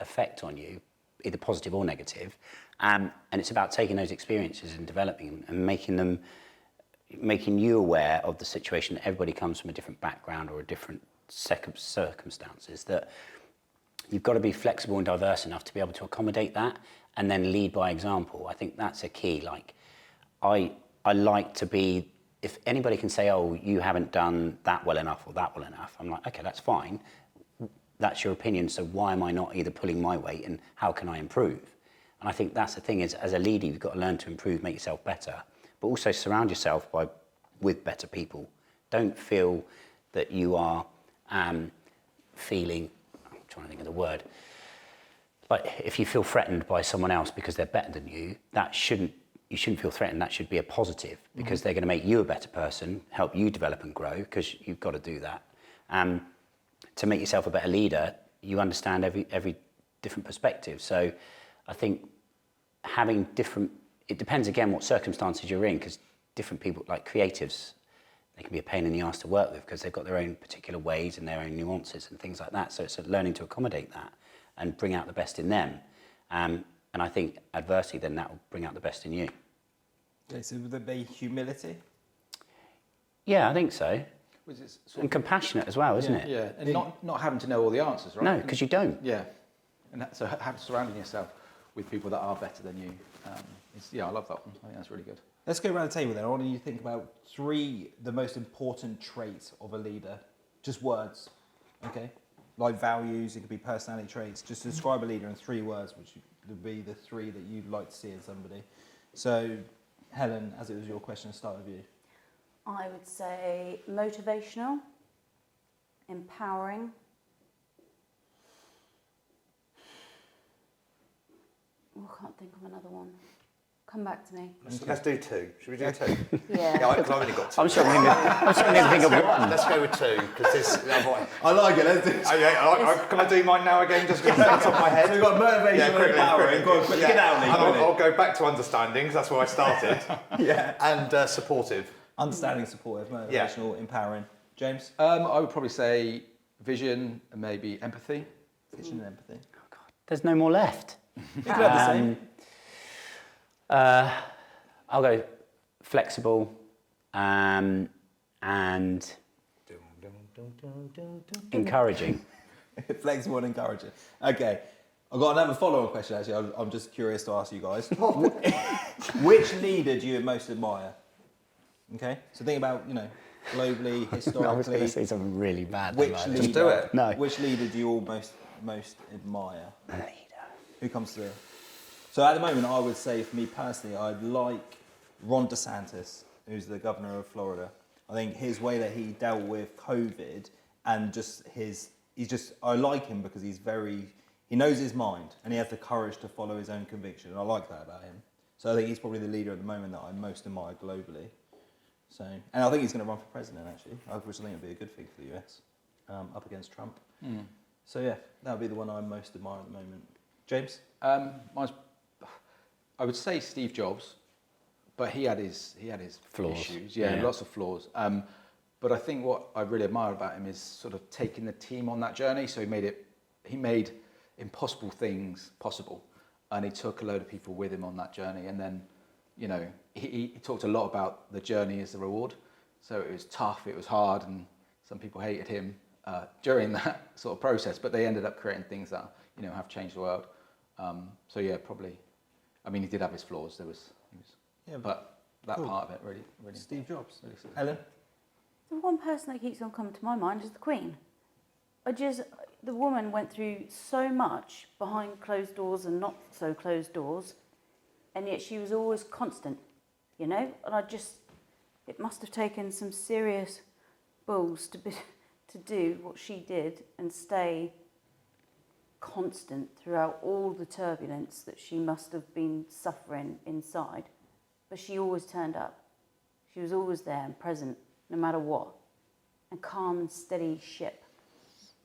effect on you, either positive or negative. And it's about taking those experiences and developing them and making you aware of the situation that everybody comes from a different background or a different set of circumstances, that you've got to be flexible and diverse enough to be able to accommodate that and then lead by example. I think that's a key. Like, I like to be, if anybody can say, oh, you haven't done that well enough or that well enough, I'm like, okay, that's fine. That's your opinion, so why am I not either pulling my weight and how can I improve? And I think that's the thing is, as a leader, you've got to learn to improve, make yourself better, but also surround yourself with better people. Don't feel that you are feeling, I'm trying to think of the word, like if you feel threatened by someone else because they're better than you, you shouldn't feel threatened. That should be a positive because they're going to make you a better person, help you develop and grow, because you've got to do that. To make yourself a better leader, you understand every different perspective. So I think having different, it depends again what circumstances you're in, because different people, like creatives, they can be a pain in the arse to work with because they've got their own particular ways and their own nuances and things like that. So it's learning to accommodate that and bring out the best in them. And I think adversity, then that will bring out the best in you. Okay, so would there be humility? Yeah, I think so. Was it And compassionate as well, isn't it? Yeah, and not having to know all the answers, right? No, because you don't. Yeah, and so surrounding yourself with people that are better than you. I love that one. I think that's really good. Let's go around the table then. I want you to think about the most important traits of a leader. Just words, okay? Like values, it could be personality traits. Just describe a leader in 3 words, which would be the 3 that you'd like to see in somebody. So, Helen, as it was your question, start with you. I would say motivational, empowering. Oh, I can't think of another one. Come back to me. Let's do 2. Should we do 2? Yeah. Yeah, I've only got 2. I'm struggling to think of one. Let's go with 2 because this. I like it, let's do it. Can I do mine now again? Just because that's on my head. So we've got motivation and empowering. Go on, quickly, get out, Lee. I'll go back to understanding because that's where I started. Yeah. And supportive. Understanding, supportive, motivational, empowering. James? I would probably say vision and maybe empathy. Vision and empathy. Oh, God. There's no more left. You could have the same. I'll go flexible and encouraging. Flexible and encouraging. Okay. I've got another follow-on question, actually. I'm just curious to ask you guys. Which leader do you most admire? Okay? So think about, globally, historically. I was going to say something really bad. Which about leader, Just do it. No. Which leader do you all most admire? Leader. Who comes through? So at the moment, I would say, for me personally, I'd like Ron DeSantis, who's the governor of Florida. I think his way that he dealt with COVID and I like him because he knows his mind and he has the courage to follow his own conviction. And I like that about him. So I think he's probably the leader at the moment that I most admire globally. So, and I think he's going to run for president, actually, which I think would be a good thing for the US, up against Trump. So yeah, that would be the one I most admire at the moment. James? I would say Steve Jobs, but he had his Flaws. issues. Yeah. Lots of flaws. But I think what I really admire about him is sort of taking the team on that journey. So he made impossible things possible, and he took a load of people with him on that journey. And then, he talked a lot about the journey as the reward. So it was tough, it was hard, and some people hated him during that sort of process. But they ended up creating things that have changed the world. So yeah, probably. I mean, he did have his flaws. But that cool. part of it really. Steve Jobs. Helen? The one person that keeps on coming to my mind is the Queen. The woman went through so much behind closed doors and not so closed doors, and yet she was always constant, And it must have taken some serious balls to do what she did and stay constant throughout all the turbulence that she must have been suffering inside. But she always turned up. She was always there and present, no matter what. And calm and steady ship.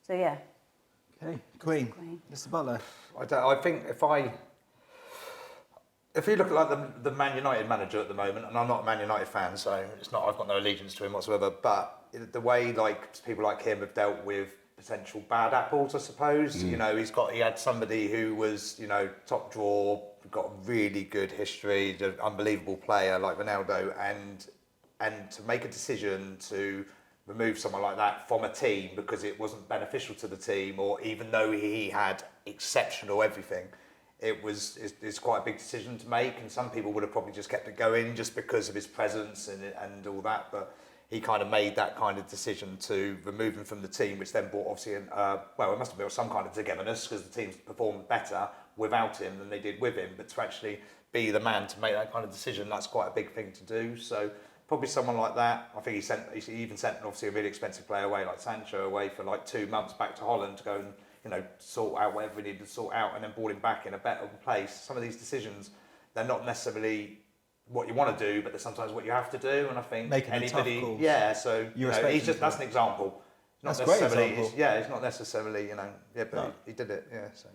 So yeah. Okay, Queen. Mr. Butler. I think if you look at the Man United manager at the moment, and I'm not a Man United fan, so I've got no allegiance to him whatsoever, but the way people like him have dealt with potential bad apples, I suppose. He had somebody who was, top drawer, got a really good history, unbelievable player like Ronaldo, and to make a decision to remove someone like that from a team because it wasn't beneficial to the team, or even though he had exceptional everything, it's quite a big decision to make, and some people would have probably just kept it going just because of his presence and all that, but he kind of made that kind of decision to remove him from the team, which then brought obviously it must have built some kind of togetherness because the teams performed better without him than they did with him, but to actually be the man to make that kind of decision, that's quite a big thing to do. So probably someone like that. I think he even sent obviously a really expensive player away, like Sancho, away for like 2 months back to Holland to go and, you know, sort out whatever he needed to sort out, and then brought him back in a better place. Some of these decisions, they're not necessarily what you want to do, but they're sometimes what you have to do. And I think Making the tough calls. yeah. So he's just that's an example. Not That's a great necessarily, example. it's not necessarily, you know, but No. he did it. Yeah. So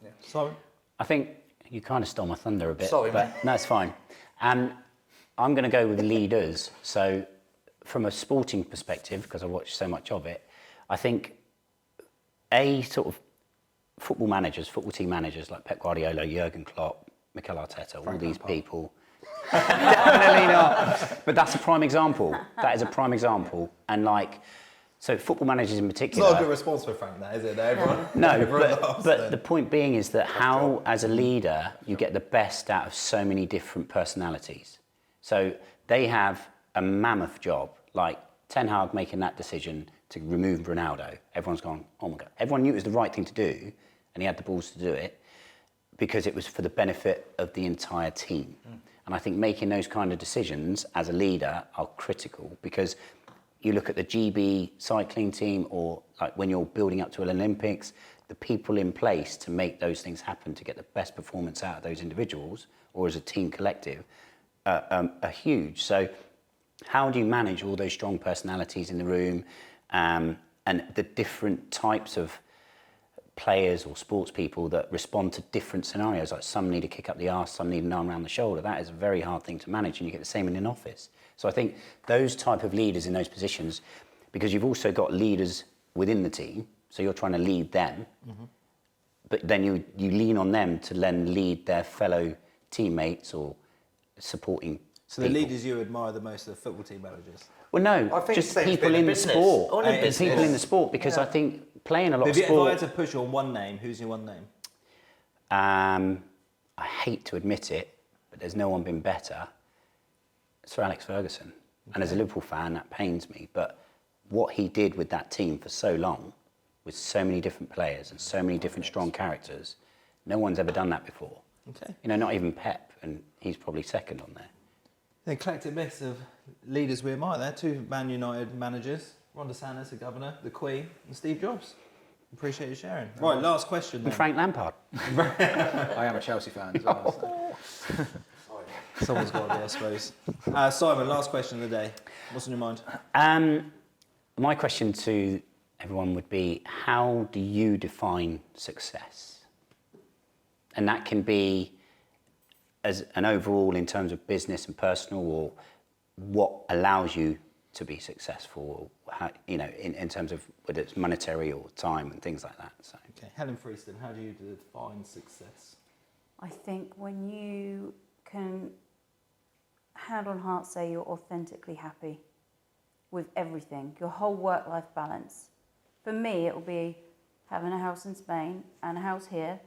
yeah. So I think you kind of stole my thunder a bit. Sorry, but mate. no, it's fine. And I'm going to go with leaders. So from a sporting perspective, because I watch so much of it, I think sort of football team managers like Pep Guardiola, Jurgen Klopp, Mikel Arteta, all these people. Definitely not. But that's a prime example. That is a prime example. And so football managers in it's particular. not a good response for Frank, that is it? Everyone. No, everyone but, laughs but then. the point being is that how, as a leader, you get the best out of so many different personalities. So they have a mammoth job, like Ten Hag making that decision to remove Ronaldo. Everyone's gone, oh my God. Everyone knew it was the right thing to do, and he had the balls to do it, because it was for the benefit of the entire team. And I think making those kind of decisions as a leader are critical, because you look at the GB cycling team, or like when you're building up to an Olympics, the people in place to make those things happen, to get the best performance out of those individuals or as a team collective, are huge. So how do you manage all those strong personalities in the room, and the different types of players or sports people that respond to different scenarios? Like some need a kick up the arse, some need an arm around the shoulder. That is a very hard thing to manage, and you get the same in an office. So I think those type of leaders in those positions, because you've also got leaders within the team, so you're trying to lead them, but then you lean on them to then lead their fellow teammates or supporting So the people. leaders you admire the most are football team managers. Well, no, I think just the same people thing in in the business. sport. All in And business. people in the sport, because I think playing a lot of If I sport. had to push you on one name, who's your one name? I hate to admit it, but there's no one been better. Sir Alex Ferguson. And as a Liverpool fan, that pains me. But what he did with that team for so long, with so many different players and so many different strong characters, no one's ever done that before. Okay. You know, not even Pep, and he's probably second on there. The eclectic mix of leaders we admire there. 2 Man United managers, Ron DeSantis, the governor, the Queen, and Steve Jobs. Appreciate you sharing. Right, last question And then. Frank Lampard. I am a Chelsea fan as well. So. Someone's got to be, I suppose. Simon, last question of the day. What's on your mind? My question to everyone would be, how do you define success? And that can be as an overall in terms of business and personal, or what allows you to be successful, or how, you know, in terms of whether it's monetary or time and things like that. So. Okay, Helen Freeston, how do you define success? I think when you can, hand on heart, say you're authentically happy with everything, your whole work-life balance. For me, it will be having a house in Spain and a house here,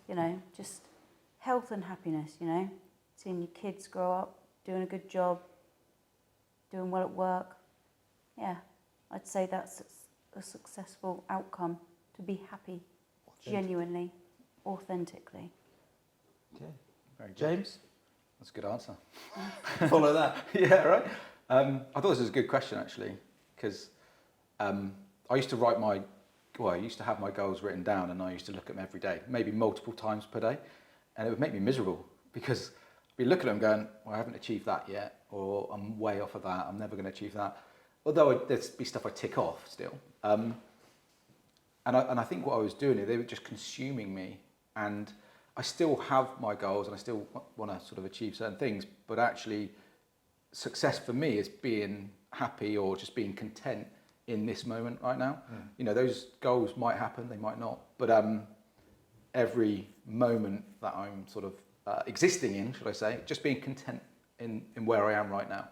you know, just health and happiness, you know, seeing your kids grow up, doing a good job, doing well at work. Yeah, I'd say that's a successful outcome, to be happy, genuinely, authentically. Okay. Very good. James, That's a good answer. follow that. Yeah, right. I thought this was a good question actually, because I used to I used to have my goals written down, and I used to look at them every day, maybe multiple times per day, and it would make me miserable, because we look at them going, well, I haven't achieved that yet, or I'm way off of that, I'm never going to achieve that. Although there's be stuff I tick off still. And I think what I was doing, they were just consuming me, and I still have my goals and I still want to sort of achieve certain things, but actually success for me is being happy or just being content in this moment right now. You know, those goals might happen, they might not, but every moment that I'm sort of existing in, should I say, just being content in where I am right now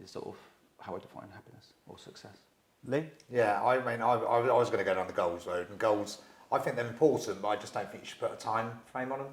is sort of how I define happiness or success. Lee? Yeah, I mean, I was going to go down the goals road, and goals, I think they're important, but I just don't think you should put a time frame on them,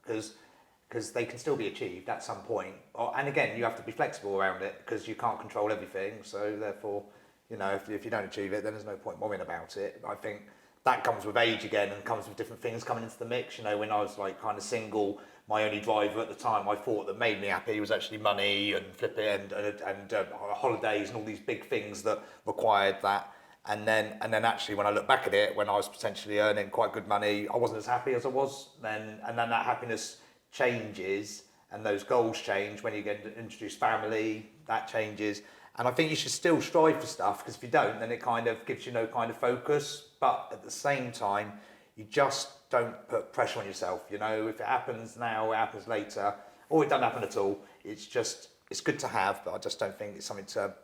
because they can still be achieved at some point. And again, you have to be flexible around it, because you can't control everything. So therefore, you know, if you don't achieve it, then there's no point worrying about it. I think that comes with age again, and comes with different things coming into the mix. You know, when I was like kind of single, my only driver at the time I thought that made me happy was actually money and flipping and holidays and all these big things that required that. And then actually when I look back at it, when I was potentially earning quite good money, I wasn't as happy as I was then. And then that happiness changes and those goals change when you get to introduce family, that changes. And I think you should still strive for stuff, because if you don't, then it kind of gives you no kind of focus. But at the same time, you just don't put pressure on yourself. You know, if it happens now, it happens later, or it doesn't happen at all. It's good to have, but I just don't think it's something to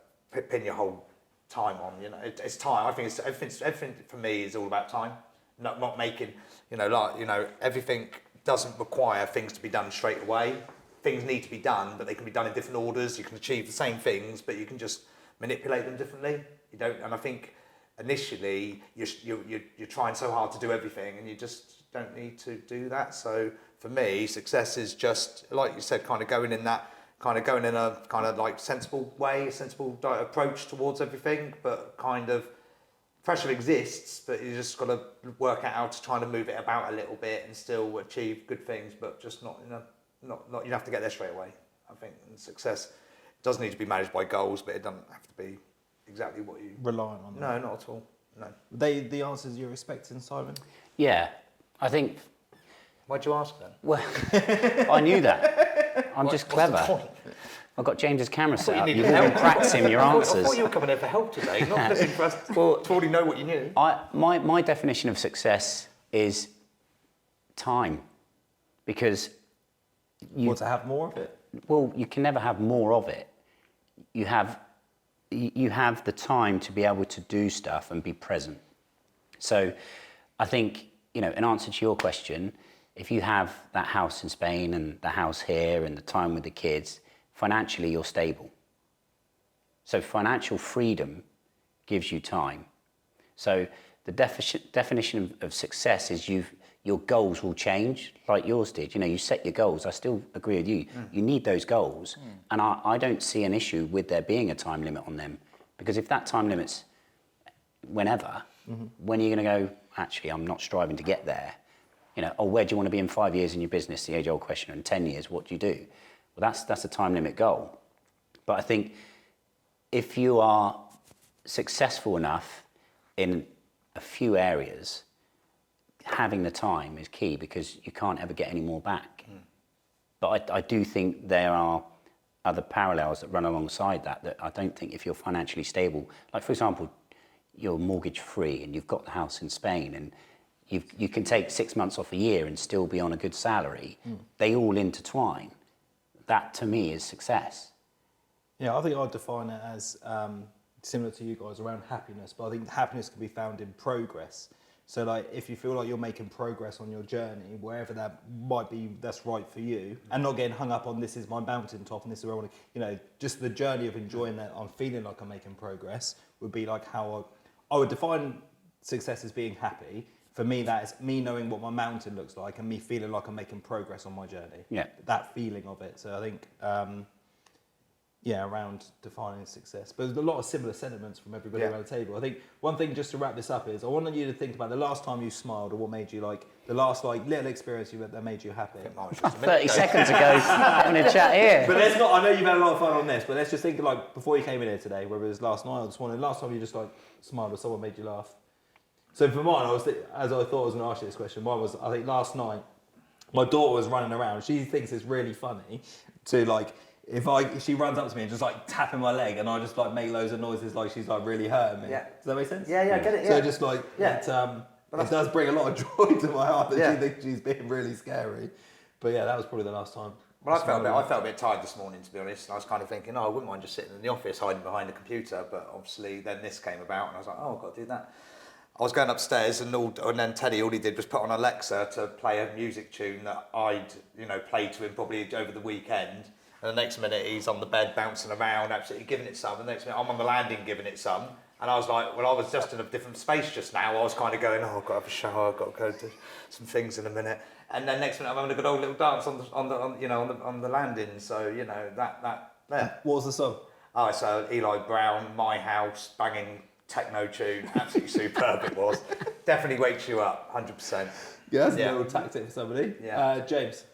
pin your whole time on. You know, it's time. I think everything for me is all about time. Not making, everything doesn't require things to be done straight away. Things need to be done, but they can be done in different orders. You can achieve the same things, but you can just manipulate them differently. You don't, and I think initially you're trying so hard to do everything, and you just don't need to do that. So for me, success is just, like you said, kind of going in a kind of like sensible way, a sensible approach towards everything. But kind of pressure exists, but you just got to work out how to try to move it about a little bit and still achieve good things, but just not you don't have to get there straight away. I think and success doesn't need to be managed by goals, but it doesn't have to be exactly what you Relying on them. No, not at all. No. The answers you're expecting, Simon? Yeah, I think. Why'd you ask then? Well, I knew that. I'm just clever. What's the point? I've got James's camera set you up. needed You've all been help. practicing your I answers. thought you were coming here for help today, not looking for us to already know what you knew. My definition of success is time, because you Want to have more of it? Well, you can never have more of it. You have the time to be able to do stuff and be present. So I think, in answer to your question, if you have that house in Spain and the house here and the time with the kids, financially you're stable. So financial freedom gives you time. So the definition of success is your goals will change, like yours did. You set your goals. I still agree with you. You need those goals. And I don't see an issue with there being a time limit on them. Because if that time limit's whenever, when are you going to go, actually, I'm not striving to get there? Or where do you want to be in 5 years in your business? The age-old question. In 10 years, what do you do? Well, that's a time limit goal. But I think if you are successful enough in a few areas, having the time is key, because you can't ever get any more back. But I do think there are other parallels that run alongside that I don't think, if you're financially stable, like for example, you're mortgage free and you've got the house in Spain and you can take 6 months off a year and still be on a good salary. They all intertwine. That to me is success. Yeah, I think I'd define it as similar to you guys around happiness, but I think happiness can be found in progress. So like if you feel like you're making progress on your journey, wherever that might be, that's right for you, and not getting hung up on this is my mountaintop and this is where I want to, just the journey of enjoying that, I'm feeling like I'm making progress, would be like how I would define success as being happy. For me, that is me knowing what my mountain looks like and me feeling like I'm making progress on my journey. Yeah. That feeling of it. So I think, around defining success. But there's a lot of similar sentiments from everybody around the table. I think one thing, just to wrap this up, is I want you to think about the last time you smiled, or what made you the last little experience you had that made you happy. 30 seconds ago, having a chat here. But let's not, I know you've had a lot of fun on this, but let's just think before you came in here today, whether it was last night or this morning, last time you just smiled or someone made you laugh. So for mine, as I thought I was going to ask you this question, mine was, I think last night, my daughter was running around. She thinks it's really funny to if she runs up to me and just tapping my leg, and I just make loads of noises like she's really hurting me. Yeah. Does that make sense? Yeah, I get it. Yeah. So just it does bring a lot of joy to my heart that she thinks she's being really scary. But yeah, that was probably the last time. Well, I felt a bit tired this morning, to be honest. I was kind of thinking, I wouldn't mind just sitting in the office hiding behind the computer, but obviously then this came about, and I was like, I've got to do that. I was going upstairs, and then Teddy, all he did was put on Alexa to play a music tune that I'd played to him probably over the weekend. And the next minute he's on the bed bouncing around, absolutely giving it some. And the next minute I'm on the landing giving it some. And I was like, well, I was just in a different space just now. I was kind of going, oh, I've got to have a shower, I've got to go do some things in a minute. And then next minute I'm having a good old little dance on the landing. So, you know, that there. What was the song? Oh, so Eli Brown, My House, banging techno tune, absolutely superb it was. Definitely wakes you up, 100%. Yeah, that's a little tactic for somebody. Yeah. James.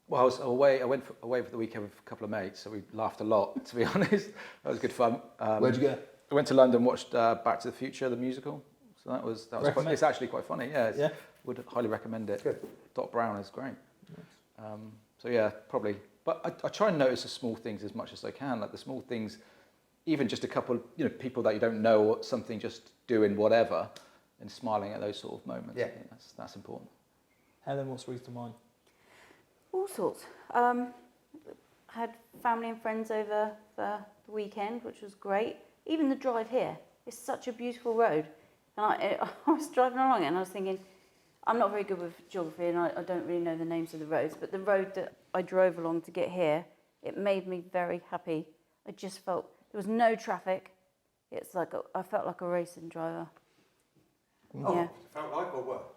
Well, I was away. I went away for the weekend with a couple of mates, so we laughed a lot. To be honest, that was good fun. Where'd you go? I went to London, watched Back to the Future, the musical. So that was quite, it's actually quite funny. Yeah, would highly recommend it. Good. Doc Brown is great. So yeah, probably. But I try and notice the small things as much as I can, like the small things, even just a couple, people that you don't know, or something, just doing whatever, and smiling at those sort of moments. Yeah. I think that's important. Helen, what springs to mind? All sorts. Had family and friends over for the weekend, which was great. Even the drive here, it's such a beautiful road. And I was driving along it and I was thinking, I'm not very good with geography and I don't really know the names of the roads, but the road that I drove along to get here, it made me very happy. I just felt there was no traffic. It's like I felt like a racing driver. Oh, Yeah. felt like or what?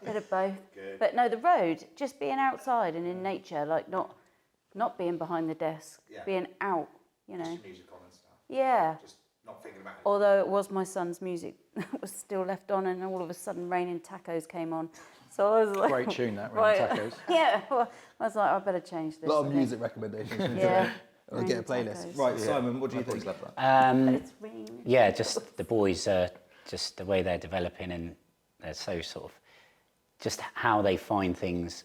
Bit of both. Good. But no, the road, just being outside and in nature, like not being behind the desk, Yeah. being out, Just music on and stuff. Yeah. Just not thinking about it. Although it was my son's music that was still left on, and all of a sudden Raining Tacos came on. So I was like, Great tune, that, Raining Tacos. Yeah, well, I was like, I better change this. A lot I of think. music recommendations. From Yeah. I'll get a Raining playlist. Tacos. Right, Simon, what do you I've always think? loved that. But it's raining. Yeah, just the boys, just the way they're developing, and they're so sort of, just how they find things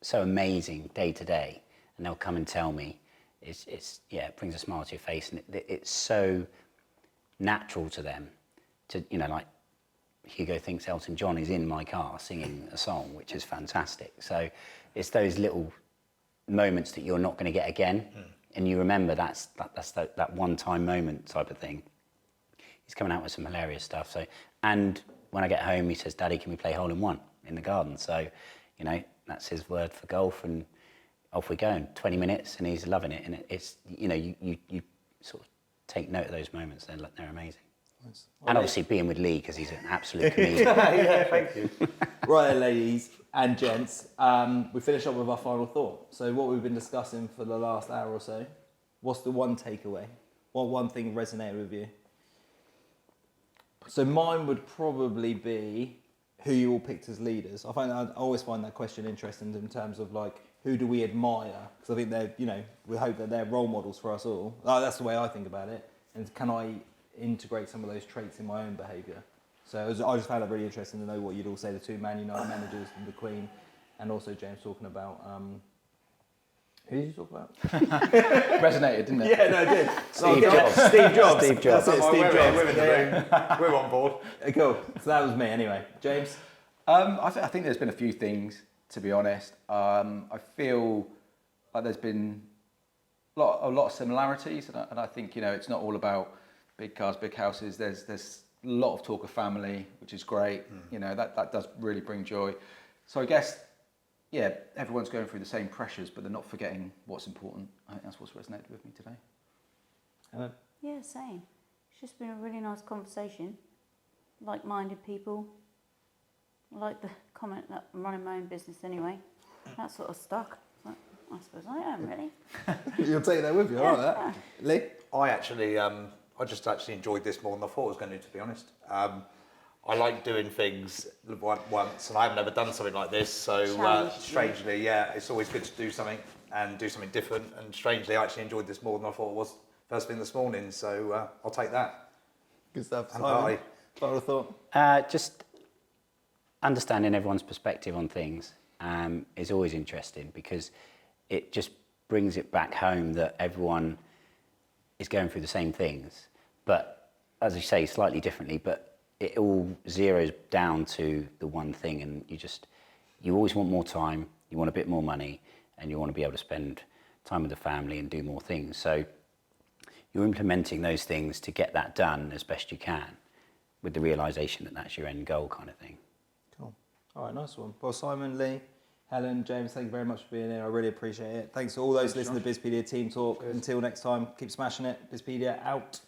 so amazing day to day, and they'll come and tell me. It brings a smile to your face, and it's so natural to them to, like Hugo thinks Elton John is in my car singing a song, which is fantastic. So it's those little moments that you're not going to get again, and you remember that's that one-time moment type of thing. He's coming out with some hilarious stuff. So, and when I get home, he says, "Daddy, can we play hole in one in the garden?" So, that's his word for golf, and off we go in 20 minutes, and he's loving it. And it's, you sort of take note of those moments. They're amazing. Nice. And obviously being with Lee, because he's an absolute comedian. Yeah, thank you. Right, ladies and gents, we finish up with our final thought. So what we've been discussing for the last hour or so, what's the one takeaway? What one thing resonated with you? So mine would probably be who you all picked as leaders. I always find that question interesting in terms of like, who do we admire? Because I think they're, we hope that they're role models for us all. That's the way I think about it. And can I integrate some of those traits in my own behaviour? So I just found it really interesting to know what you'd all say, the two Man United managers and the Queen, and also James talking about, who did you talk about? Resonated, didn't it? Yeah, no, it did. Steve Jobs. Steve Jobs. Steve Jobs. That's it, Steve Jobs. We're in the room. We're on board. Cool. So that was me anyway. James? I think there's been a few things, to be honest. I feel like there's been a lot of similarities, and I think it's not all about big cars, big houses. There's a lot of talk of family, which is great. That does really bring joy. So I guess, everyone's going through the same pressures, but they're not forgetting what's important. I think that's what's resonated with me today. Helen? Yeah, same. It's just been a really nice conversation. Like-minded people. I like the comment that I'm running my own business anyway. That sort of stuck. I suppose I am, really. You'll take that with you, I like that. Lee? I just actually enjoyed this more than I thought I was going to be honest. I like doing things once, and I haven't ever done something like this. So strangely, it's always good to do something and do something different. And strangely, I actually enjoyed this more than I thought it was first thing this morning. So I'll take that. Good stuff. And Simon, bye. final thought? Just understanding everyone's perspective on things is always interesting, because it just brings it back home that everyone is going through the same things, but as you say, slightly differently, but it all zeroes down to the one thing, and you always want more time, you want a bit more money, and you want to be able to spend time with the family and do more things. So you're implementing those things to get that done as best you can, with the realisation that that's your end goal kind of thing. Cool. All right, nice one. Well, Simon, Lee, Helen, James, thank you very much for being here. I really appreciate it. Thanks to all those listening to Bizpedia Team Talk. Until next time, keep smashing it. Bizpedia out.